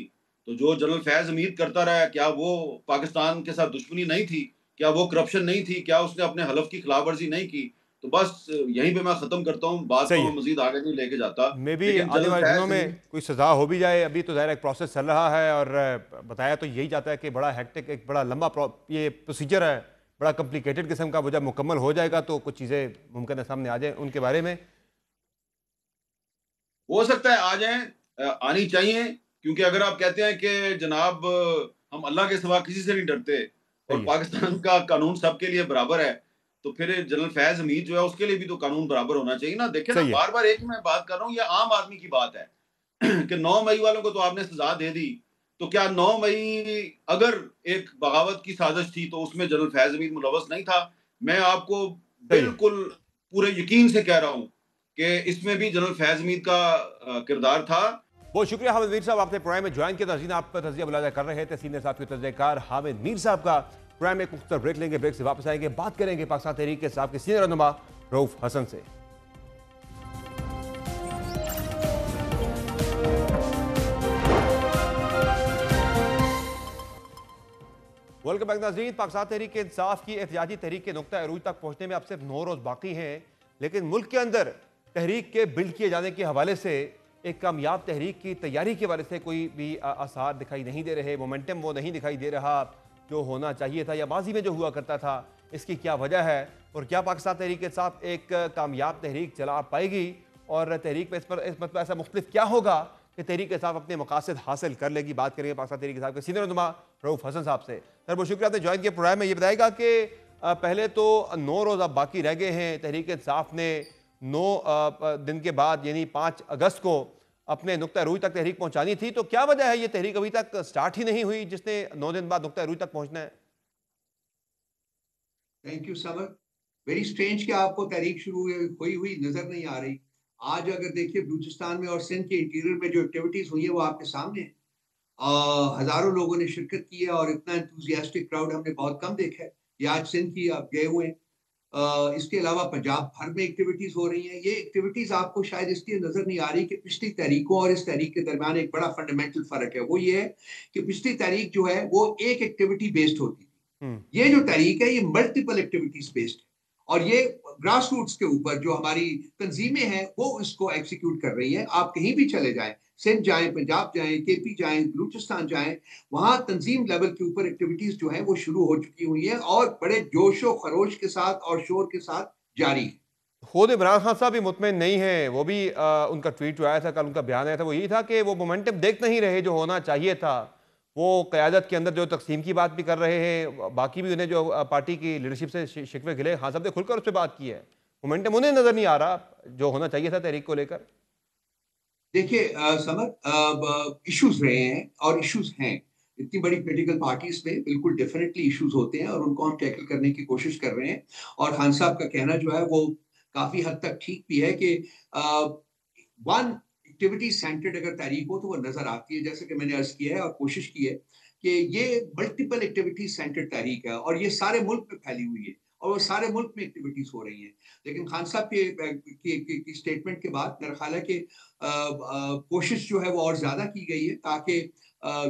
तो जो जनरल फैज हमीद करता रहा, क्या वो पाकिस्तान के साथ दुश्मनी नहीं थी? क्या वो करप्शन नहीं थी? क्या उसने अपने हलफ की खिलाफ वर्जी नहीं की? तो बस यहीं पे मैं खत्म करता हूँ, बात को सही मैं है। मजीद आगे नहीं लेके जाता। मे भी लेकिन आने जनरल वाले दिनों फैज में हमीद, कोई सजा हो भी जाए। अभी तो ज़ाहिर एक प्रोसेस चल रहा है, और बताया तो यही जाता है कि बड़ा हेक्टिक, एक बड़ा लंबा ये प्रोसीजर है, बड़ा कॉम्प्लिकेटेड किस्म का। वो जब मुकम्मल हो जाएगा तो कुछ चीज़ें मुमकिन है सामने आ जाए उनके बारे में। हो सकता है आ जाएं, आनी चाहिए, क्योंकि अगर आप कहते हैं कि जनाब हम अल्लाह के सिवा किसी से नहीं डरते और सही है। पाकिस्तान का कानून सबके लिए बराबर है, तो फिर जनरल फैज हमीद जो है उसके लिए भी तो कानून बराबर होना चाहिए ना। देखिए ना, सही है। बार बार एक ही मैं बात कर रहा हूँ, ये आम आदमी की बात है कि 9 मई वालों को तो आपने सजा दे दी, तो क्या 9 मई अगर एक बगावत की साजिश थी तो उसमें जनरल फैज हमीद मुलव्वस नहीं था? मैं आपको सही है। बिल्कुल पूरे यकीन से कह रहा हूँ कि इसमें भी जनरल फैज हमीद का किरदार था। बहुत शुक्रिया हामिद मीर साहब, आपने प्रोग्राम में ज्वाइन किया। तजीन आप तजिया बुलाजा कर रहे थे सीनियर साहब के तजयकार हामिद मीर साहब का। प्रोग्राम में एक मुख्तर ब्रेक लेंगे, ब्रेक से वापस आएंगे, बात करेंगे पाकिस्तान तहरीक के साहब के सीनियर रहनुमा रऊफ हसन से। वेलकम बैक नाज़रीन। पाकिस्तान तहरीक के इंसाफ की एहतियाजी तहरीक के नुक्ता अरूज तक पहुंचने में अब सिर्फ 9 रोज बाकी हैं, लेकिन मुल्क के अंदर तहरीक के बिल्ड किए जाने के हवाले से एक कामयाब तहरीक की तैयारी के बारे से कोई भी आसार दिखाई नहीं दे रहे। मोमेंटम वो नहीं दिखाई दे रहा जो होना चाहिए था या माजी में जो हुआ करता था। इसकी क्या वजह है, और क्या पाकिस्तान तहरीक के साथ एक कामयाब तहरीक चला पाएगी, और तहरीक में इस मतलब ऐसा मुख्तलिफ क्या होगा कि तहरीक के साथ अपने मकासद हासिल कर लेगी। बात करेंगे पाकिस्तान तहरीक के साथ के सीनियर रहनुमा रऊफ हसन साहब से। सर बहुत शुक्रिया, आपने ज्वाइन किया प्रोग्राम में। ये बताएगा कि पहले तो 9 रोज़ अब बाकी रह गए हैं। तहरीक इंसाफ ने 9 दिन के बाद यानी 5 अगस्त को अपने नुक्ता रूज तक तहरीक पहुंचानी थी, तो क्या वजह है ये तहरीक अभी तक स्टार्ट ही नहीं हुई जिसने 9 दिन बाद नुक्ता रूज तक पहुंचना है? Thank you summer. Very strange कि आपको तहरीक शुरू हुई नजर नहीं आ रही। आज अगर देखिए बलूचिस्तान में और सिंध के इंटीरियर में जो एक्टिविटीज हुई है वो आपके सामने है। हजारों लोगों ने शिरकत की है और इतना एंथुजियास्टिक क्राउड हमने बहुत कम देखा है। ये आज सिंध की आप गए हुए हैं। इसके अलावा पंजाब भर में एक्टिविटीज हो रही हैं। ये एक्टिविटीज आपको शायद इसलिए नजर नहीं आ रही कि पिछली तहरीकों और इस तहरीक के दरमियान एक बड़ा फंडामेंटल फर्क है। वो ये है कि पिछली तहरीक जो है वो एक एक्टिविटी बेस्ड होती थी। ये जो तहरीक है ये मल्टीपल एक्टिविटीज बेस्ड है। और ये ग्रास रूट्स के ऊपर जो हमारी तंजीमें हैं वो इसको एग्जीक्यूट कर रही हैं। आप कहीं भी चले जाएं, सिंध जाएं, पंजाब जाएं, केपी जाएं, बलूचिस्तान जाएं, वहां तंजीम लेवल के ऊपर एक्टिविटीज जो है वो शुरू हो चुकी हुई है और बड़े जोशो खरोश के साथ और शोर के साथ जारी है। खुद इमरान खान साहब भी मुतमईन नहीं है। वो भी उनका ट्वीट जो आया था कल, उनका बयान आया था, वो यही था कि वो मोमेंटम देख नहीं रहे जो होना चाहिए था। वो क़यादत के अंदर जो तकसीम की बात भी कर रहे हैं, बाकी भी उन्हें जो पार्टी की लीडरशिप से शिकवे गिले, खान साहब ने खुलकर उस पर बात की है। मोमेंटम उन्हें नजर नहीं आ रहा जो होना चाहिए था तहरीक को लेकर। देखिए समर, इश्यूज रहे हैं और इश्यूज हैं। इतनी बड़ी पॉलिटिकल पार्टीज में बिल्कुल डेफिनेटली इश्यूज होते हैं और उनको हम टैकल करने की कोशिश कर रहे हैं। और खान साहब का कहना जो है वो काफी हद तक ठीक भी है कि वन एक्टिविटी सेंटर्ड अगर तहरीक हो तो वो नजर आती है, जैसे कि मैंने अर्ज किया है और कोशिश की है कि ये मल्टीपल एक्टिविटी सेंटर्ड तहरीक है और ये सारे मुल्क में फैली हुई है और वो सारे मुल्क में एक्टिविटीज हो रही हैं। लेकिन खान साहब की स्टेटमेंट के बाद मेरा ख्याल है कि कोशिश जो है वो और ज्यादा की गई है ताकि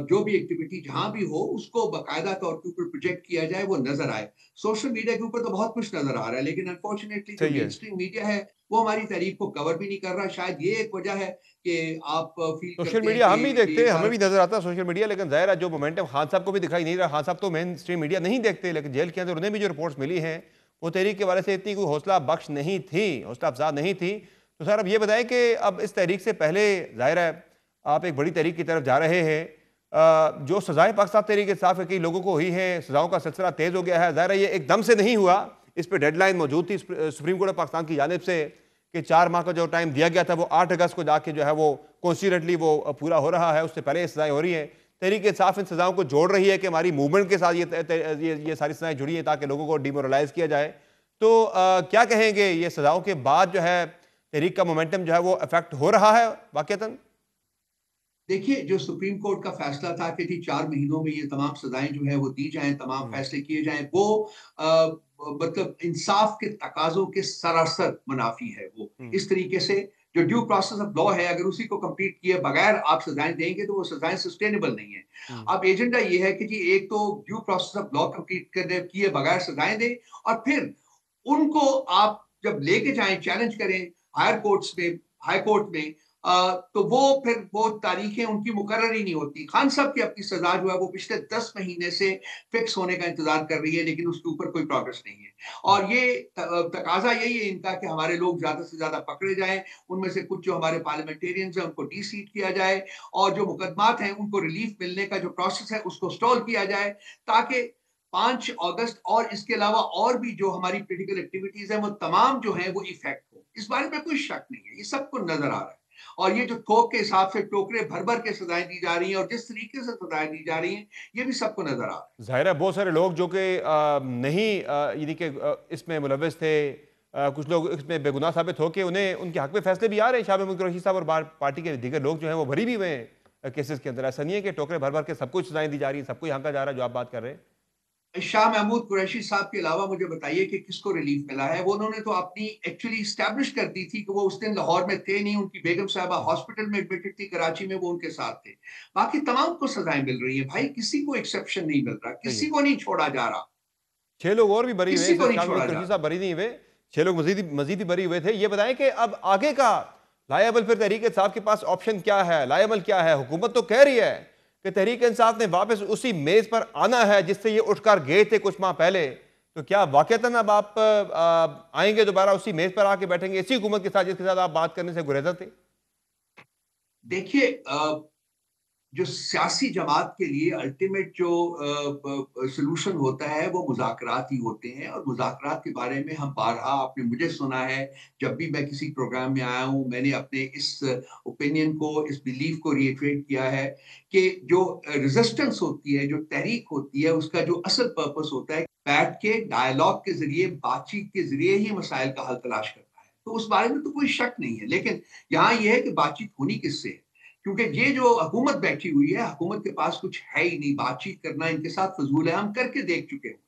जो भी एक्टिविटी जहां भी हो उसको बाकायदा तौर के ऊपर प्रोजेक्ट किया जाए, वो नजर आए। सोशल मीडिया के ऊपर तो बहुत कुछ नजर आ रहा है लेकिन अनफॉर्चुनेटली जो सही मेन है। स्ट्रीम मीडिया है वो हमारी तारीख को कवर भी नहीं कर रहा। शायद ये एक वजह है कि आप फील सोशल करते हैं मीडिया कि हम भी ये देखते हैं, हमें सारा भी नजर आता है सोशल मीडिया, लेकिन जाहिर है जो मोमेंटम खान साहब को भी दिखाई नहीं रहा। खान साहब तो मेन स्ट्रीम मीडिया नहीं देखते, लेकिन जेल के अंदर उन्हें भी जो रिपोर्ट्स मिली हैं वो तहरीक के बारे से इतनी कोई हौसला बख्श नहीं थी, हौसला अफजा नहीं थी। तो सर अब ये बताएं कि अब इस तहरीक से पहले जाहिर है आप एक बड़ी तहरीक की तरफ जा रहे हैं। जो सजाएं पाकिस्तान तहरीक इंसाफ के कई लोगों को हुई हैं, सजाओं का सिलसिला तेज हो गया है। जाहिर है ये एकदम से नहीं हुआ, इस पर डेडलाइन मौजूद थी सुप्रीम कोर्ट ऑफ पाकिस्तान की जानिब से कि 4 माह का जो टाइम दिया गया था वो 8 अगस्त को जाके जो है वो कॉन्स्टिट्यूटली वो पूरा हो रहा है। उससे पहले ये सजाएं हो रही हैं। तहरीक इंसाफ इन सजाओं को जोड़ रही है कि हमारी मूवमेंट के साथ ये सारी सजाएं जुड़ी हैं ताकि लोगों को डिमोरलाइज किया जाए। तो क्या कहेंगे, ये सजाओं के बाद जो है तहरीक का मोमेंटम जो है वो अफेक्ट हो रहा है वाकईतन? देखिए, जो सुप्रीम कोर्ट का फैसला था कि जी 4 महीनों में ये तमाम सजाएं जो है वो दी जाएं, तमाम हम्म। फैसले किए जाएं, वो मतलब इंसाफ के तकाजों के सरासर मुनाफी है वो। हम्म। इस तरीके से जो ड्यू प्रोसेस ऑफ लॉ है अगर उसी को कंप्लीट किए बगैर आप सजाएं देंगे तो वो सजाएं सस्टेनेबल नहीं है। हम्म। अब एजेंडा ये है कि जी एक तो due process of law complete करने किए बगैर सजाएं दें और फिर उनको आप जब लेके जाएं, चैलेंज करें हायर कोर्ट्स में, हाई कोर्ट में, तो वो फिर वो तारीखें उनकी मुकर्रर ही नहीं होती। खान साहब की अपनी सजा जो है वो पिछले 10 महीने से फिक्स होने का इंतजार कर रही है लेकिन उसके ऊपर कोई प्रोग्रेस नहीं है। और ये तकाजा यही है इनका कि हमारे लोग ज्यादा से ज्यादा पकड़े जाएं, उनमें से कुछ जो हमारे पार्लियामेंटेरियंस हैं उनको डी-सीट किया जाए और जो मुकदमात हैं उनको रिलीफ मिलने का जो प्रोसेस है उसको स्टॉल किया जाए ताकि 5 अगस्त और इसके अलावा और भी जो हमारी पॉलिटिकल एक्टिविटीज है वो तमाम जो है वो इफेक्ट हो। इस बारे में कोई शक नहीं है, ये सबको नजर आ रहा है। और ये जो थोक के हिसाब से टोकरे भर भर के सजाएं दी जा रही हैं और जिस तरीके से सजाएं दी जा रही हैं ये भी सबको नजर आ रहा है। जाहिर है बहुत सारे लोग जो कि नहीं यानी कि इसमें मुलव्वस थे, कुछ लोग इसमें बेगुनाह साबित होकर उन्हें उनके हक में फैसले भी आ रहे हैं। शाह महमूद कुरैशी साहब और पार्टी के दीगर लोग जो हैं वो भरी भी हुए हैं केसेस के अंदर। ऐसा नहीं है कि टोकरे भर भर के सब कुछ सजाएं दी जा रही हैं, सब कुछ हाँका जा रहा है जो आप बात कर रहे हैं। शाह महमूद कुरैशी साहब के अलावा मुझे बताइए कि किसको रिलीफ मिला है? वो उन्होंने तो अपनी एक्चुअली स्टैब्लिश कर दी थी कि वो उस दिन लाहौर में थे नहीं, उनकी बेगम साहबा हॉस्पिटल में एडमिटेड थी, कराची में वो उनके साथ थे। बाकी तमाम को सजाएं मिल रही हैं भाई, किसी को एक्सेप्शन नहीं मिल रहा, सही किसी है। को नहीं छोड़ा जा रहा, 6 लोग और भी बरी हुए, किसी को सिर्फ नहीं शाह महमूद छोड़ा जा कुरैशी रहा। साहब बरी नहीं हुए, 6 लोग मजीद भी बरी हुए थे। ये बताएं कि अब आगे का लायबल फिर तहरीक इंसाफ के पास ऑप्शन क्या है, लायबल क्या है? हुकूमत तो कह रही है कि तहरीक इंसाफ ने वापस उसी मेज पर आना है जिससे ये उठकर गए थे कुछ माह पहले। तो क्या वाकईतन अब आप आएंगे दोबारा उसी मेज पर आके बैठेंगे इसी हुकूमत के साथ जिसके साथ आप बात करने से गुरेजर थे? देखिए जो सियासी जमात के लिए अल्टीमेट जो सोल्यूशन होता है वो मुज़ाकरात ही होते हैं और मुज़ाकरात के बारे में हम बारहा आपने मुझे सुना है, जब भी मैं किसी प्रोग्राम में आया हूँ मैंने अपने इस ओपिनियन को, इस बिलीफ को रिएट्रेट किया है कि जो रेजिस्टेंस होती है, जो तहरीक होती है, उसका जो असल पर्पस होता है बैठ के डायलॉग के जरिए, बातचीत के जरिए ही मसाइल का हल तलाश करना है। तो उस बारे में तो कोई शक नहीं है, लेकिन यहाँ यह है कि बातचीत होनी किससे है, क्योंकि ये जो हुकूमत बैठी हुई है, हुकूमत के पास कुछ है ही नहीं, बातचीत करना इनके साथ फजूल है, हम करके देख चुके हैं।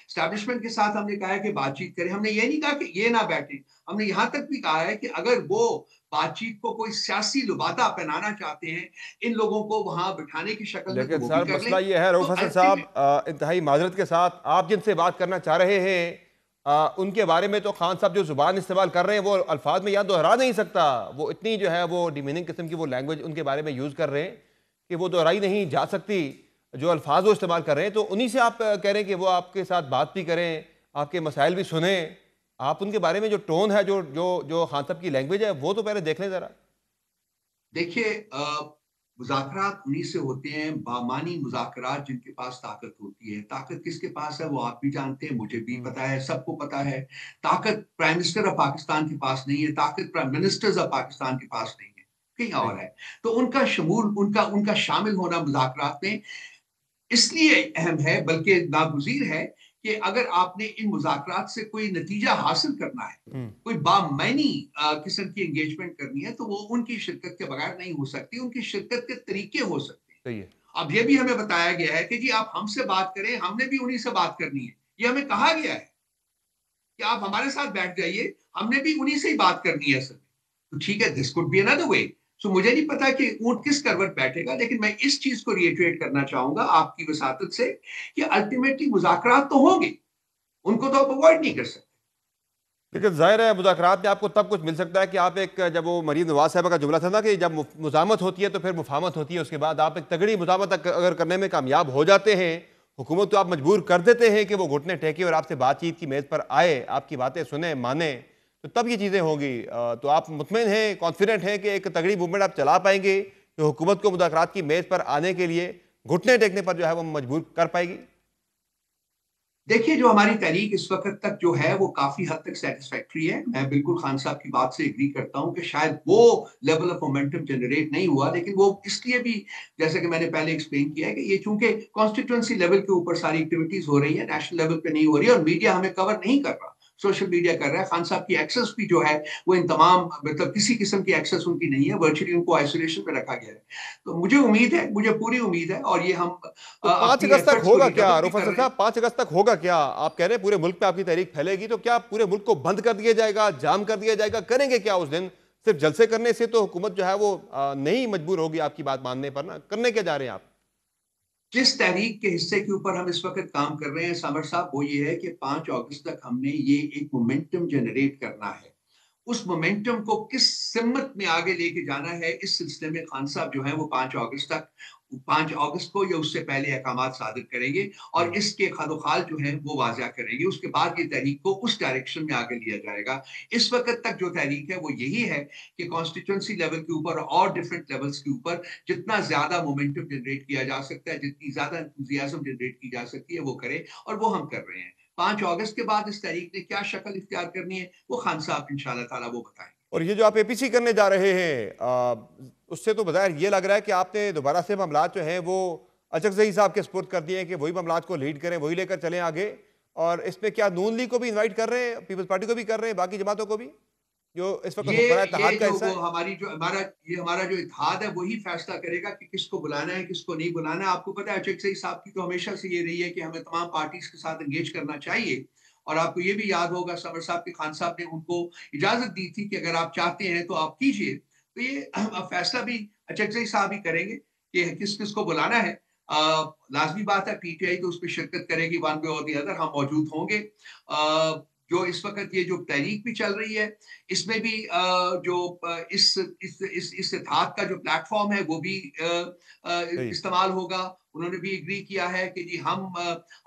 एस्टैब्लिशमेंट के साथ हमने कहा है कि बातचीत करें, हमने ये नहीं कहा कि ये ना बैठे, हमने यहां तक भी कहा है कि अगर वो बातचीत को कोई सियासी लुबादा पहनाना चाहते हैं, इन लोगों को वहां बिठाने की शक्ल में, तो लेकिन वो सर भी कर लें। मसला ये है तो रऊफ हसन अल्टीमेट साहब, इंतहाई माजरत के साथ आप जिनसे बात करना चाह रहे हैं उनके बारे में तो खान साहब जो जुबान इस्तेमाल कर रहे हैं वो अल्फाज में यहाँ दोहरा नहीं सकता, वो इतनी जो है वो डिमीनिंग किस्म की वो लैंग्वेज उनके बारे में यूज़ कर रहे हैं कि वो दोहराई नहीं जा सकती। जो अल्फाज वो इस्तेमाल कर रहे हैं, तो उन्हीं से आप कह रहे हैं कि वो आपके साथ बात भी करें, आपके मसाइल भी सुने। आप उनके बारे में जो टोन है, जो जो जो खान साहब की लैंग्वेज है, वो तो पहले देख लें ज़रा। देखिए, मुज़ाकरात उन्हीं से होते हैं, बामानी मुज़ाकरात जिनके पास ताकत होती है। ताकत किसके पास है वो आप भी जानते हैं, मुझे भी पता है, सबको पता है। ताकत प्राइम मिनिस्टर ऑफ पाकिस्तान के पास नहीं है, ताकत प्राइम मिनिस्टर्स ऑफ पाकिस्तान के पास नहीं है, कहीं और है। तो उनका शमूल, उनका उनका शामिल होना मुज़ाकरात में इसलिए अहम है, बल्कि नागुज़ीर है कि अगर आपने इन मुज़ाकरात से कोई नतीजा हासिल करना है, कोई बामैनी किस्म की एंगेजमेंट करनी है, तो वो उनकी शिरकत के बगैर नहीं हो सकती, उनकी शिरकत के तरीके हो सकते हैं। सही है। अब ये भी हमें बताया गया है कि जी आप हमसे बात करें, हमने भी उन्हीं से बात करनी है। ये हमें कहा गया है कि आप हमारे साथ बैठ जाइए, हमने भी उन्हीं से ही बात करनी है असल में। तो ठीक है, this could be another way. So मुझे नहीं पता कि ऊंट किस करवट बैठेगा, लेकिन मैं इस चीज को रिएटरेट करना चाहूंगा आपकी वसातत से कि अल्टीमेटली मुज़ाकरात तो होंगे, उनको तो आप अवॉइड नहीं कर सकते। लेकिन ज़ाहिर है मुज़ाकरात में आपको तब कुछ मिल सकता है कि आप एक, जब वो मरीम नवाज साहब का जुमला था ना कि जब मुज़ामत होती है तो फिर मुफाहमत होती है, उसके बाद आप एक तगड़ी मुज़ामत अगर करने में कामयाब हो जाते हैं, हुकूमत को आप मजबूर कर देते हैं कि वो घुटने टेके और आपसे बातचीत की मेज़ पर आए, आपकी बातें सुने, माने, तो तब ये चीज़ें होंगी। तो आप मुतमईन हैं, कॉन्फिडेंट हैं कि एक तगड़ी मूवमेंट आप चला पाएंगे कि हुकूमत को मुज़ाकरात की मेज़ पर आने के लिए घुटने टेकने पर जो है वो मजबूर कर पाएगी? देखिए, जो हमारी तहरीक इस वक़्त तक जो है वो काफ़ी हद तक सैटिस्फैक्टरी है। मैं बिल्कुल खान साहब की बात से एग्री करता हूँ कि शायद वो लेवल ऑफ मोमेंटम जनरेट नहीं हुआ, लेकिन वो इसलिए भी, जैसे कि मैंने पहले एक्सप्लेन किया है, कि ये चूँकि कॉन्स्टिट्यूएंसी लेवल के ऊपर सारी एक्टिविटीज़ हो रही है, नेशनल लेवल पे नहीं हो रही है और मीडिया हमें कवर नहीं कर रहा। सोशल मीडिया कर रहा है। खान साहब की एक्सेस भी जो है वो इन तमाम, मतलब किसी किस्म की एक्सेस उनकी नहीं है, वर्चुअली उनको आइसोलेशन पे रखा गया है। तो मुझे उम्मीद है, मुझे पूरी उम्मीद है, और ये हम तो 5 अपनी अगस्त तक एफर्ट्स को होगा क्या रिडबल भी रुफा कर रहे हैं। साहब? 5 अगस्त तक होगा क्या? आप कह रहे हैं पूरे मुल्क पे आपकी तहरीक फैलेगी, तो क्या पूरे मुल्क को बंद कर दिया जाएगा, जाम कर दिया जाएगा? करेंगे क्या उस दिन? सिर्फ जलसे करने से तो हुकूमत जो है वो नहीं मजबूर होगी आपकी बात मानने पर ना। करने क्या जा रहे हैं आप? जिस तहरीक के हिस्से के ऊपर हम इस वक्त काम कर रहे हैं समर साहब, वो ये है कि 5 अगस्त तक हमने ये एक मोमेंटम जनरेट करना है। उस मोमेंटम को किस सिमत में आगे लेके जाना है, इस सिलसिले में खान साहब जो है वो 5 अगस्त को या उससे पहले अहकामात सादिर करेंगे और इसके खादोखाल जो है वो वाज़ा करेंगे। उसके बाद ये तहरीक को उस डायरेक्शन में आगे लिया जाएगा। इस वक्त तक जो तहरीक है वो यही है कि कॉन्स्टिट्यूंसी लेवल के ऊपर और डिफरेंट लेवल्स के ऊपर जितना ज्यादा मोमेंटम जनरेट किया जा सकता है, जितनी ज्यादा एंथुसियाज्म जनरेट की जा सकती है, वो करें, और वो हम कर रहे हैं। 5 अगस्त के बाद इस तहरीक ने क्या शक्ल इख्तियार करनी है वो खान साहब इंशाल्लाह ताला वो बताएंगे। और ये जो आप एपीसी करने जा रहे हैं, उससे तो बज़ाहिर ये लग रहा है कि आपने दोबारा से मामलात जो हैं वो अचकज़ई साहब के सुपुर्द कर दिए हैं कि वही मामलात को लीड करें, वही लेकर चलें आगे। और इसमें क्या नून लीग को भी इनवाइट कर रहे हैं, पीपल्स पार्टी को भी कर रहे हैं, बाकी जमातों को भी, जो इस वक्त ये हुक्मरान ये इत्तेहाद का जो हिस्सा वो है? हमारी जो हमारा ये हमारा जो इत्तेहाद है वही फैसला करेगा कि किसको बुलाना है, किसको नहीं बुलाना है। आपको पता है अचकज़ई साहब की तो हमेशा से ये रही है कि हमें तमाम पार्टीज के साथ एंगेज करना चाहिए, और आपको ये भी याद होगा समर साहब के खान साहब ने उनको इजाजत दी थी कि अगर आप चाहते हैं तो आप कीजिए। तो ये फैसला भी अचकज़ई साहब ही करेंगे कि किस किस को बुलाना है। लाजमी बात है पीटीआई तो उस पर शिरकत करेगी, वन वे और दी अदर हम मौजूद होंगे। जो इस वक्त ये जो तहरीक भी चल रही है, इसमें भी जो इस इत्तेहाद का जो प्लेटफॉर्म है वो भी सही। इस्तेमाल होगा। उन्होंने भी एग्री किया है कि जी हम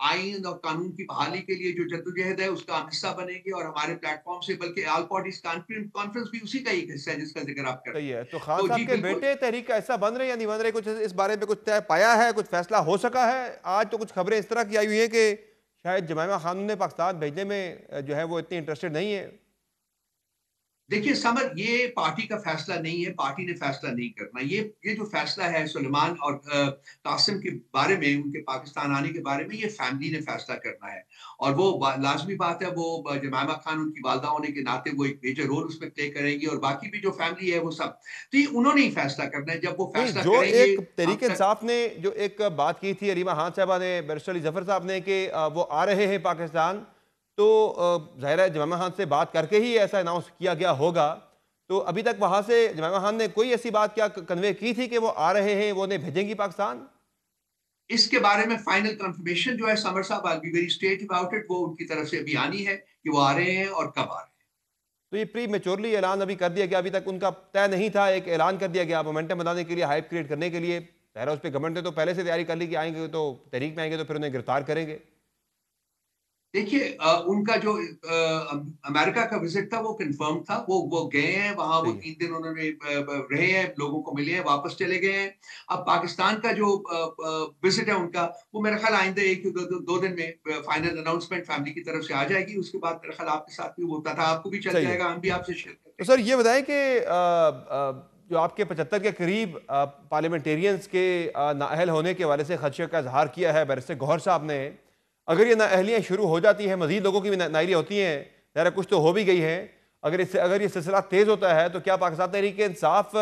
आइन और कानून की बहाली के लिए जो जद्दोजहद है उसका हम हिस्सा बनेंगे, और हमारे प्लेटफॉर्म से, बल्कि ऑल पार्टीज कॉन्फ्रेंस भी उसी का एक हिस्सा है जिसका जिक्र आप कर रहे सही हैं। है। तो खान तो साहब जी के बिल्कुल। बेटे तहरीक का हिस्सा बन रहे हैं या नहीं बन रहे? कुछ इस बारे में कुछ तय पाया है, कुछ फैसला हो सका है? आज तो कुछ खबरें इस तरह की आई हुई है कि शायद जमाइमा खानून ने पाकिस्तान भेजने में जो है वो इतनी इंटरेस्टेड नहीं है। देखिए समर, ये पार्टी का फैसला नहीं है, पार्टी ने फैसला नहीं करना। ये जो फैसला है सुलेमान और कासिम के बारे में, उनके पाकिस्तान आने के बारे में, ये फैमिली ने फैसला करना है। और वो लाजमी बात है, वो जमाइमा खान उनकी वालदा होने के नाते वो एक मेजर रोल उसमें प्ले करेंगी, और बाकी भी जो फैमिली है वो सब, तो ये उन्होंने ही फैसला करना है। जब वो नहीं, फैसला जो करेंगे एक हम तहरीक तक। इंसाफ ने जो एक बात की थी अलीमा खान साहबा ने, बैरिस्टर अली जफर साहब ने, कि वो आ रहे हैं पाकिस्तान, तो ज़ाहिर है जमाइमा खान से बात करके ही ऐसा अनाउंस किया गया होगा। तो अभी तक वहां से जमाइमा खान ने कोई ऐसी बात क्या कन्वे की थी कि वो आ रहे हैं, वो उन्हें भेजेंगी पाकिस्तान? इसके बारे में फाइनल कंफर्मेशन जो है समर साहब, I be very straight about it, वो उनकी तरफ से अभी आनी है कि वो आ रहे हैं और कब आ रहे हैं। तो ये प्री मेच्योरली ऐलान अभी कर दिया गया, अभी तक उनका तय नहीं था, एक ऐलान कर दिया गया मोमेंटम बनाने के लिए, हाइप क्रिएट करने के लिए। पहला उस पर गवर्नमेंट ने तो पहले से तैयारी कर ली कि आएंगे तो तहरीक में आएंगे तो फिर उन्हें गिरफ्तार करेंगे। देखिए उनका जो अमेरिका का विजिट था वो कंफर्म था, वो गए हैं वहां, वो सही है। 3 दिन उन्होंने रहे हैं, लोगों को मिले हैं, वापस चले गए हैं। अब पाकिस्तान का जो विजिट है उनका, वो मेरा ख्याल आइंदा 1 या 2 दिन में फाइनल अनाउंसमेंट फैमिली की तरफ से आ जाएगी। उसके बाद मेरा ख्याल आपके साथ भी होता था, आपको भी चल सही है। जाएगा, हम भी आपसे शेयर तो करते सर ये बताएं कि जो आपके 75 के करीब पार्लियामेंटेरियंस के नाअहल होने के हवाले से खदशे का इजहार किया है बैरिस्टर गौहर साहब ने, अगर ये नाअहलियाँ शुरू हो जाती हैं, मजीद लोगों की भी नाअहलियाँ होती हैं, ज़रा कुछ तो हो भी गई हैं, अगर ये सिलसिला तेज़ होता है तो क्या पाकिस्तान तहरीक इंसाफ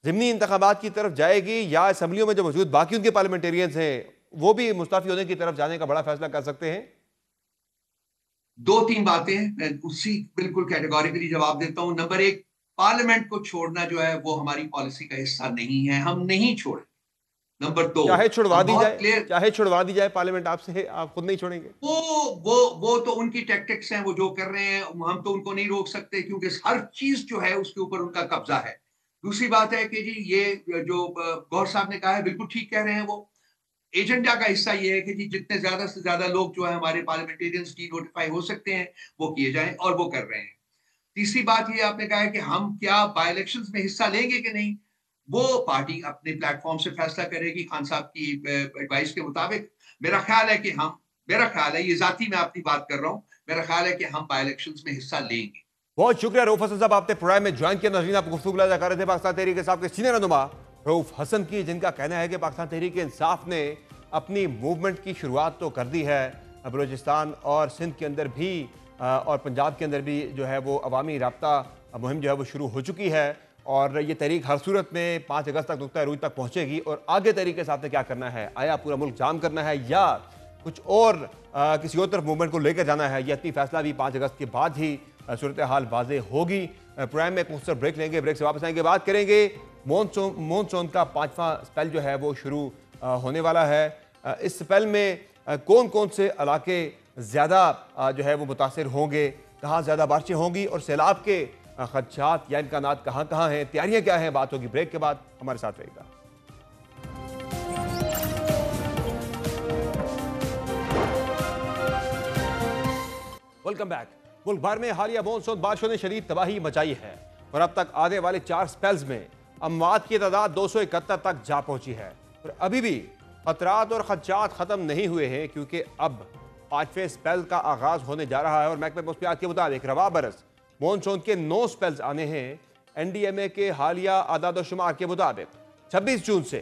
ज़िमनी इंतखाबात की तरफ जाएगी, या असम्बलियों में जो मौजूद बाकी उनके पार्लियामेंटेरियंस हैं वो भी मुस्तफ़ी होने की तरफ जाने का बड़ा फैसला कर सकते हैं? 2-3 बातें मैं उसी बिल्कुल कैटेगोरिकली जवाब देता हूँ। नंबर 1, पार्लियामेंट को छोड़ना जो है वो हमारी पॉलिसी का हिस्सा नहीं है, हम नहीं छोड़े। नंबर 2, चाहे छुड़वा हम दी बहुत जाए, क्लियर, चाहे छुड़वा दी जाए पार्लियामेंट आपसे, आप खुद नहीं छोड़ेंगे? वो तो उनकी टैक्टिक्स हैं, वो जो कर रहे हैं हम तो उनको नहीं रोक सकते, क्योंकि हर चीज जो है उसके ऊपर उनका कब्जा है। दूसरी बात है कि जी ये जो गौहर साहब ने कहा है बिल्कुल ठीक कह रहे हैं, वो एजेंडा का हिस्सा ये है कि जी जितने ज्यादा से ज्यादा लोग जो है हमारे पार्लियामेंटेरियंस की नोटिफाई हो सकते हैं वो किए जाएं, और वो कर रहे हैं। तीसरी बात ये आपने कहा है कि हम क्या बाय इलेक्शंस में हिस्सा लेंगे कि नहीं, वो पार्टी अपने प्लेटफॉर्म से फैसला करेगी खान साहब की एडवाइस के मुताबिक। मेरा ख्याल है कि हम, मेरा ख्याल है, ये जाती मैं अपनी बात कर रहा हूँ, मेरा ख्याल है कि हम बाय इलेक्शंस में हिस्सा लेंगे। बहुत शुक्रिया रऊफ हसन साहब, आपने प्रोग्राम में ज्वाइन किया। नाज़रीन, आप गुफ्तगू कर रहे थे पाकिस्तान तहरीक इंसाफ के सीनियर रहनुमा रऊफ हसन की, जिनका कहना है कि पाकिस्तान तहरीक इंसाफ ने अपनी मूवमेंट की शुरुआत तो कर दी है, बलूचिस्तान और सिंध के अंदर भी और पंजाब के अंदर भी जो है वो अवामी राब्ता मुहिम जो है वो शुरू हो चुकी है, और ये तहरीक हर सूरत में 5 अगस्त तक नुक्ता रूज तक पहुँचेगी। और आगे तहरीक इंसाफ ने क्या करना है, आया पूरा मुल्क जाम करना है या कुछ और किसी और तरफ मूवमेंट को लेकर जाना है, यह अपनी फैसला भी 5 अगस्त के बाद ही सूरत हाल वाजे होगी। प्रोग्राम में एक मुख्तसर ब्रेक लेंगे, ब्रेक से वापस आएंगे, बात करेंगे मॉनसून का 5वां स्पेल जो है वो शुरू होने वाला है। इस स्पेल में कौन कौन से इलाके ज़्यादा जो है वो मुतासर होंगे, कहाँ ज़्यादा बारिशें होंगी, और सैलाब के खदशात या इम्कानात कहाँ कहाँ हैं, तैयारियाँ क्या हैं, बात होगी ब्रेक के बाद। हमारे साथ रहेगा। Welcome back. मुल्क भर में हालिया मॉनसून बारिशों ने शदीद तबाही मचाई है और अब तक आने वाले 4 स्पेल्स में अमवात की तादाद 271 तक जा पहुंची है। और अभी भी खतरात और खदशात खत्म नहीं हुए हैं, क्योंकि अब 5वें स्पेल का आगाज होने जा रहा है और महकमे मौसमियात के मुताबिक रवा बरस मॉनसून के 9 स्पेल्स आने हैं। NDMA के हालिया आदाद-ओ-शुमार के मुताबिक 26 जून से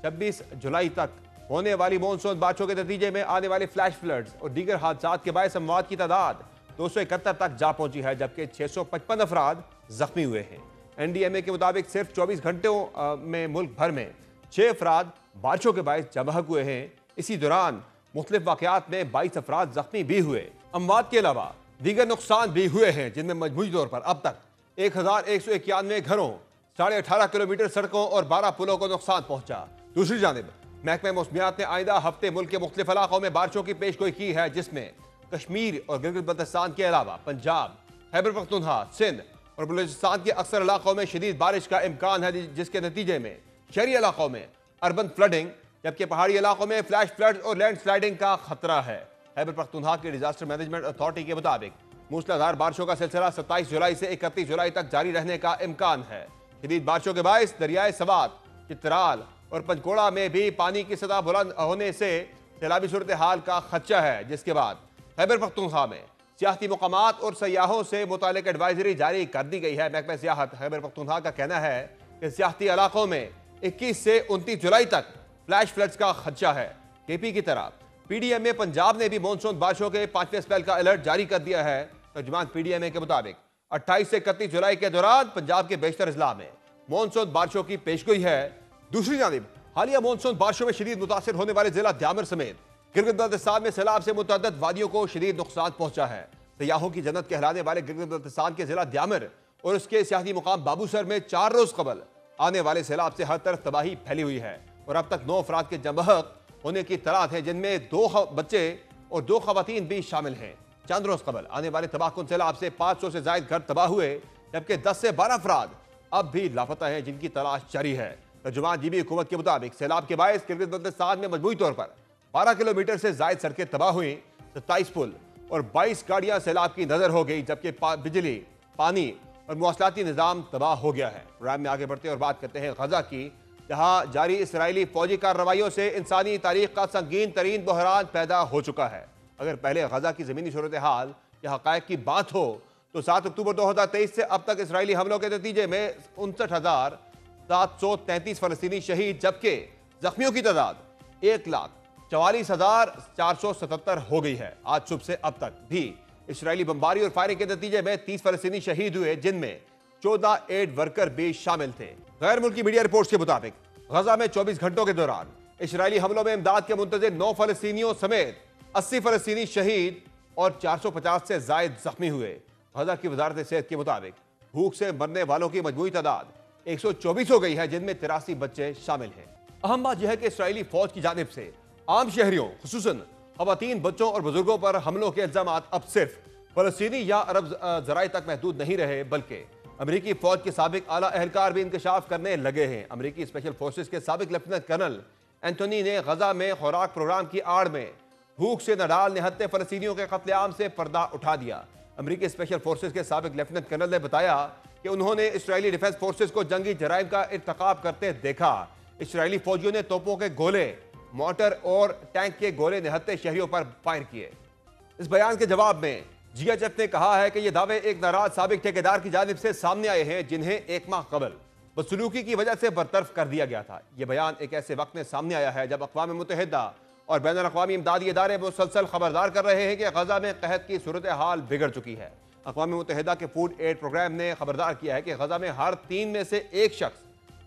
26 जुलाई तक होने वाली मॉनसून बारिशों के नतीजे में आने वाले फ्लैश फ्लड्स और दीगर हादसात के बायस अमवात की तादाद 271 तक जा पहुंची है, जबकि 655 अफराद जख्मी हुए हैं। NDMA के मुताबिक सिर्फ 24 घंटों में मुल्क भर में 6 अफराद बारिशों के बायस जबहक हुए हैं। इसी दौरान मुख्तलिफ वाक़यात में 22 अफराद जख्मी भी हुए। अमवात के अलावा दीगर नुकसान भी हुए हैं, जिनमें मजमूई तौर पर अब तक 1191 घरों, 18.5 किलोमीटर सड़कों और 12 पुलों को नुकसान पहुंचा। दूसरी जानिब महकमे मौसमियात ने आइंदा हफ्ते मुल्क के मुख्तलिफ इलाकों में बारिशों की पेशगोई की है, जिसमें कश्मीर और गिलगित बल्तिस्तान के अलावा पंजाब, खैबर पख्तूनख्वा, सिंध और बलूचिस्तान के अक्सर इलाकों में शदीद बारिश का इम्कान है, जिसके नतीजे में शहरी इलाकों में अर्बन फ्लडिंग, जबकि पहाड़ी इलाकों में फ्लैश फ्लड और लैंड स्लाइडिंग का खतरा है। खैबर पख्तूनख्वा के डिजास्टर मैनेजमेंट अथॉरिटी के मुताबिक मूसलाधार बारिशों का सिलसिला 27 जुलाई से 31 जुलाई तक जारी रहने का इम्कान है। शदीद बारिशों के बायस दरियाए सवात, चित्राल और पंचकोड़ा में भी पानी की सतह बुलंद होने से सैलाबी सूरत हाल का खदशा है, जिसके बाद खैबर पख्तूनख्वा में सियाहती मकामात और सयाहों से मुतालिक एडवाइजरी जारी कर दी गई है। महकमा सियाहत खैबर पख्तूनख्वा का कहना है कि सियाहती इलाकों में 21 से 29 जुलाई तक फ्लैश फ्लड्स का खदशा है। KP की तरह PDMA पंजाब ने भी मॉनसून बारिशों के 5वें स्पेल का अलर्ट जारी कर दिया है। तर्जुमान PDMA के मुताबिक 28 से 31 जुलाई के दौरान पंजाब के बेशतर अजला में मॉनसून बारिशों की पेशगोई है। दूसरी जानिब हालिया मॉनसून बारिशों में शदीद मुतासर होने वाले जिला द्यामर समेत गिलगित बल्तिस्तान में सैलाब से मुतअद्दिद वादियों को शदीद नुकसान पहुंचा है। सयाहों की जन्नत कहलाने वाले गिलगित बल्तिस्तान के जिला द्यामर और उसके सियासी मुकाम बाबूसर में 4 रोज कबल आने वाले सैलाब से हर तरफ तबाही फैली हुई है और अब तक 9 अफराद के जमबहक होने की तलाश है, जिनमें 2 बच्चे और 2 खवातीन भी शामिल हैं। चंद रोज कबल आने वाले तबाहकुन सैलाब से 500 से ज्यादा घर तबाह हुए, जबकि 10 से 12 अफराद अब भी लापता हैं, जिनकी तलाश जारी है। तर्जुमान जीबी हुकूमत के मुताबिक सैलाब के बायस किर्गिज़ बल्तिस्तान में मजमूई तौर पर 12 किलोमीटर से ज्यादा सड़कें तबाह हुई, 27 पुल और 22 गाड़ियां सैलाब की नजर हो गई, जबकि बिजली, पानी और मौसलाती निज़ाम तबाह हो गया है। प्रोग्राम में आगे बढ़ते और बात करते हैं गजा की, जहां जारी इसराइली फौजी कार्रवाइयों से इंसानी तारीख का संगीन तरीन बहरान पैदा हो चुका है। अगर पहले गजा की जमीनी सूरत हाल या हक़ाइक़ की बात हो तो 7 अक्टूबर 2023 से अब तक इसराइली हमलों के नतीजे में 59,733 फ़लस्तीनी शहीद, जबकि जख्मियों की तादाद 1,44,477 हो गई है। आज सुबह से अब तक भी इसराइली बमबारी और फायरिंग के नतीजे में 30 फ़लस्तीनी शहीद हुए, जिनमें 14 एड वर्कर भी शामिल थे। गैर मुल्की मीडिया रिपोर्ट्स के मुताबिक गजा में 24 घंटों के दौरान इसराइली हमलों में इमदाद के मुंतज़िर 9 फ़लस्तीनियों समेत 80 फ़लस्तीनी शहीद और 450 से जायद जख्मी हुए। गजा की वजारत सेहत के मुताबिक भूख से मरने वालों की मजमूई तादाद 124 हो गई है, जिनमें 83 बच्चे शामिल हैं। अहम बात यह है कि इसराइली फौज की जानिब से आम शहरियों, खुसूसन खवातीन, बच्चों और बुजुर्गों पर हमलों के इल्जाम अब सिर्फ फ़लस्तीनी या अरब ज़राए तक महदूद नहीं रहे, बल्कि अमरीकी फौज के साबिक आला एहलकार भी इंकशाफ करने लगे हैं। अमरीकी स्पेशल फोर्सेस के साबिक लेफ्टिनेंट कर्नल एंटोनी ने गजा में खुराक प्रोग्राम की आड़ में भूख से नडाल निहत्ते फ़लस्तीनियों के कत्लेआम से पर्दा उठा दिया। अमरीकी स्पेशल फोर्सेस के साबिक लेफ्टिनेंट कर्नल ने बताया कि उन्होंने इसराइली डिफेंस फोर्सेस को जंगी जराइम का इर्तकाब करते देखा। इसराइली फौजियों ने तोपों के गोले, मोटर और टैंक के गोले निहत्ते शहरियों पर फायर किए। इस बयान के जवाब में जीएचएफ ने कहा है कि ये दावे एक नाराज साबिक ठेकेदार की जानिब से सामने आए हैं, जिन्हें 1 माह कबल बदसलूकी की वजह से बरतरफ कर दिया गया था। यह बयान एक ऐसे वक्त में सामने आया है जब अक़वाम मुत्तहिदा और बैनुल अक़वामी इमदादी इदारे मुसलसल खबरदार कर रहे हैं कि गजा में कहत की सूरत हाल बिगड़ चुकी है। अक़वाम मुत्तहिदा के फूड एड प्रोग्राम ने खबरदार किया है कि गजा में हर 3 में से 1 शख्स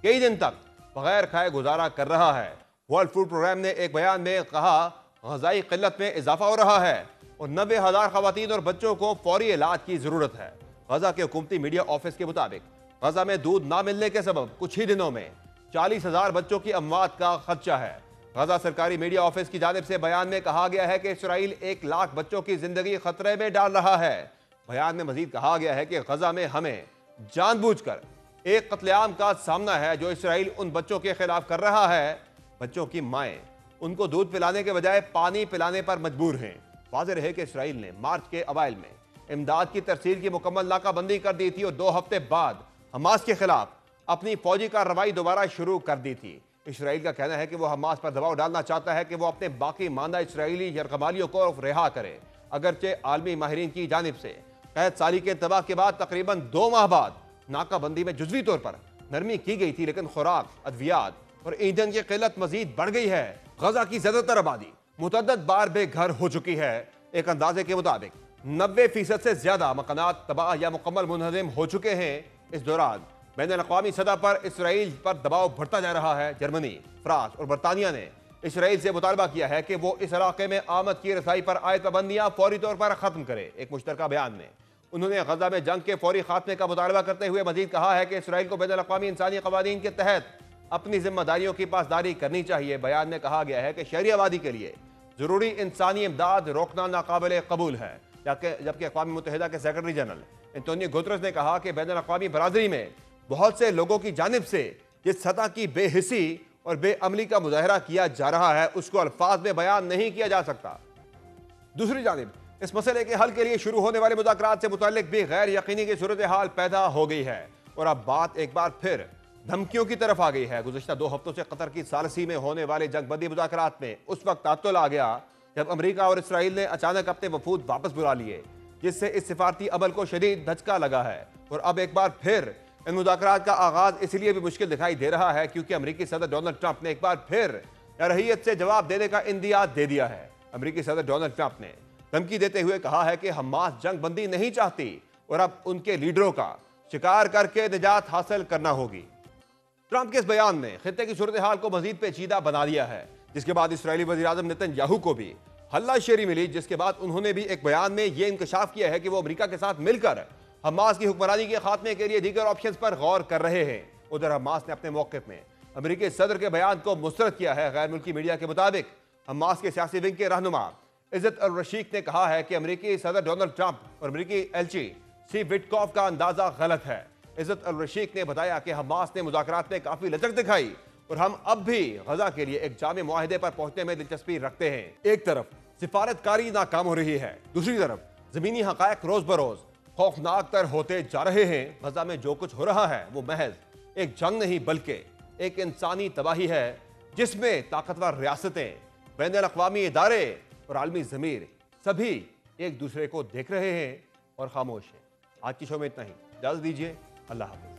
कई दिन तक बगैर खाए गुजारा कर रहा है। वर्ल्ड फूड प्रोग्राम ने एक बयान में कहा, ग़ज़ाई क़िल्लत में इजाफा हो रहा है और 90,000 ख़वातीन और बच्चों को फौरी इलाज की ज़रूरत है। गजा के हुकूमती मीडिया ऑफिस के मुताबिक गजा में दूध ना मिलने के सबब कुछ ही दिनों में 40,000 बच्चों की अमवात का खदशा है। गजा सरकारी मीडिया ऑफिस की जानिब से बयान में कहा गया है कि इसराइल 1 लाख बच्चों की जिंदगी खतरे में डाल रहा है। बयान में मजीद कहा गया है कि गजा में हमें जानबूझकर एक कत्लेआम का सामना है जो इसराइल उन बच्चों के खिलाफ कर रहा है। बच्चों की माएँ उनको दूध पिलाने के बजाय पानी पिलाने पर मजबूर हैं। वाज़ेह रहे कि इसराइल ने मार्च के अवाइल में इमदाद की तरसील की मुकम्मल नाकाबंदी कर दी थी और 2 हफ्ते बाद हमास के खिलाफ अपनी फौजी कार्रवाई दोबारा शुरू कर दी थी। इसराइल का कहना है कि वो हमास पर दबाव डालना चाहता है कि वो अपने बाकी मानदा इसराइली यरगमालियों को रिहा करे। अगरचे आलमी माहिरीन की जानिब से कैद साली के तबाह के बाद तकरीबन 2 माह बाद नाकाबंदी में जुज़वी तौर पर नरमी की गई थी, लेकिन खुराक, अद्वियात और ईंधन की किल्लत मजीद बढ़ गई है। गजा की ज्यादातर आबादी मुतअद्दिद बार बेघर हो चुकी है। एक अंदाजे के मुताबिक 90% से ज्यादा मकानात तबाह या मुकम्मल मुनहदम हो चुके हैं। इस दौरान बैनुल-अक़वामी सतह पर इसराइल पर दबाव बढ़ता जा रहा है। जर्मनी, फ्रांस और बरतानिया ने इसराइल से मुतालबा किया है कि वो इस इलाके में आमद की रसाई पर आयद पाबंदियां फौरी तौर पर खत्म करे। एक मुश्तरका बयान में उन्होंने गजा में जंग के फौरी खात्मे का मुतालबा करते हुए मजीद कहा है कि इसराइल को बैनुल-अक़वामी इंसानी क़वानीन के तहत अपनी जिम्मेदारियों की पासदारी करनी चाहिए। बयान में कहा गया है कि शहरी आबादी के लिए जरूरी इंसानी इमदाद रोकना नाकाबिल कबूल है, जबकि अक़वाम मुत्तहिदा के सेक्रेटरी जनरल एंटोनियो गुतरस ने कहा कि बैनुल-अक़वामी बरादरी में बहुत से लोगों की जानिब से जिस सतह की बेहिसी और बेअमली का मुजाहरा किया जा रहा है उसको अल्फाज में बयान नहीं किया जा सकता। दूसरी जानिब इस मसले के हल के लिए शुरू होने वाले मुज़ाकरात से मुताल्लिक भी गैर यकीनी की सूरत हाल पैदा हो गई है और अब बात एक बार फिर धमकियों की तरफ आ गई है। गुज़िश्ता 2 हफ्तों से कतर की सालसी में होने वाले जंगबंदी मुज़ाकरात में उस वक्त तात्तुल आ गया जब अमरीका और इसराइल ने अचानक अपने वफूद वापस बुला लिए, जिससे इस सिफारती अमल को शदीद धचका लगा है। और अब एक बार फिर इन मुज़ाकरात का आगाज इसलिए भी मुश्किल दिखाई दे रहा है क्योंकि अमरीकी सदर डोनाल्ड ट्रंप ने एक बार फिर अरहियत से जवाब देने का इंदिया दे दिया है। अमरीकी सदर डोनाल्ड ट्रंप ने धमकी देते हुए कहा है कि हमास जंगबंदी नहीं चाहती और अब उनके लीडरों का शिकार करके निजात हासिल करना होगी। ट्रंप के इस बयान ने खित्ते की सूरत हाल को मजीद पेचीदा बना दिया है, जिसके बाद इसराइली वज़ीर-ए-आज़म नेतन्याहू को भी हल्लाशेरी मिली, जिसके बाद उन्होंने भी एक बयान में यह इंकशाफ किया है कि वो अमरीका के साथ मिलकर हमास की हुक्मरानी के खात्मे के लिए दीगर ऑप्शंस पर गौर कर रहे हैं। उधर हमास ने अपने मौक़िफ़ में अमेरिकी सदर के बयान को मुस्तरद किया है। गैर मुल्की मीडिया के मुताबिक हमास के सियासी विंग के रहनुमा इज्जत अल रशीक ने कहा है कि अमेरिकी सदर डोनाल्ड ट्रंप और अमेरिकी एलची स्टीव विटकॉफ का अंदाजा गलत है। इज्जत अल रशीक ने बताया कि हमास ने मुज़ाकरात में काफी लचक दिखाई और हम अब भी गजा के लिए एक जामे मुआहिदे पर पहुंचने में दिलचस्पी रखते हैं। एक तरफ सिफारतकारी नाकाम हो रही है, दूसरी तरफ जमीनी हकायक रोज बरोज खौफनाक तर होते जा रहे हैं। गजा में जो कुछ हो रहा है वो महज एक जंग नहीं बल्कि एक इंसानी तबाही है, जिसमें ताकतवर रियासतें, बैनुल अक़वामी इदारे और आलमी ज़मीर सभी एक दूसरे को देख रहे हैं और खामोश हैं। आज की शो में इतना ही, इजाज़त दीजिए, अल्लाह हाफ़िज़।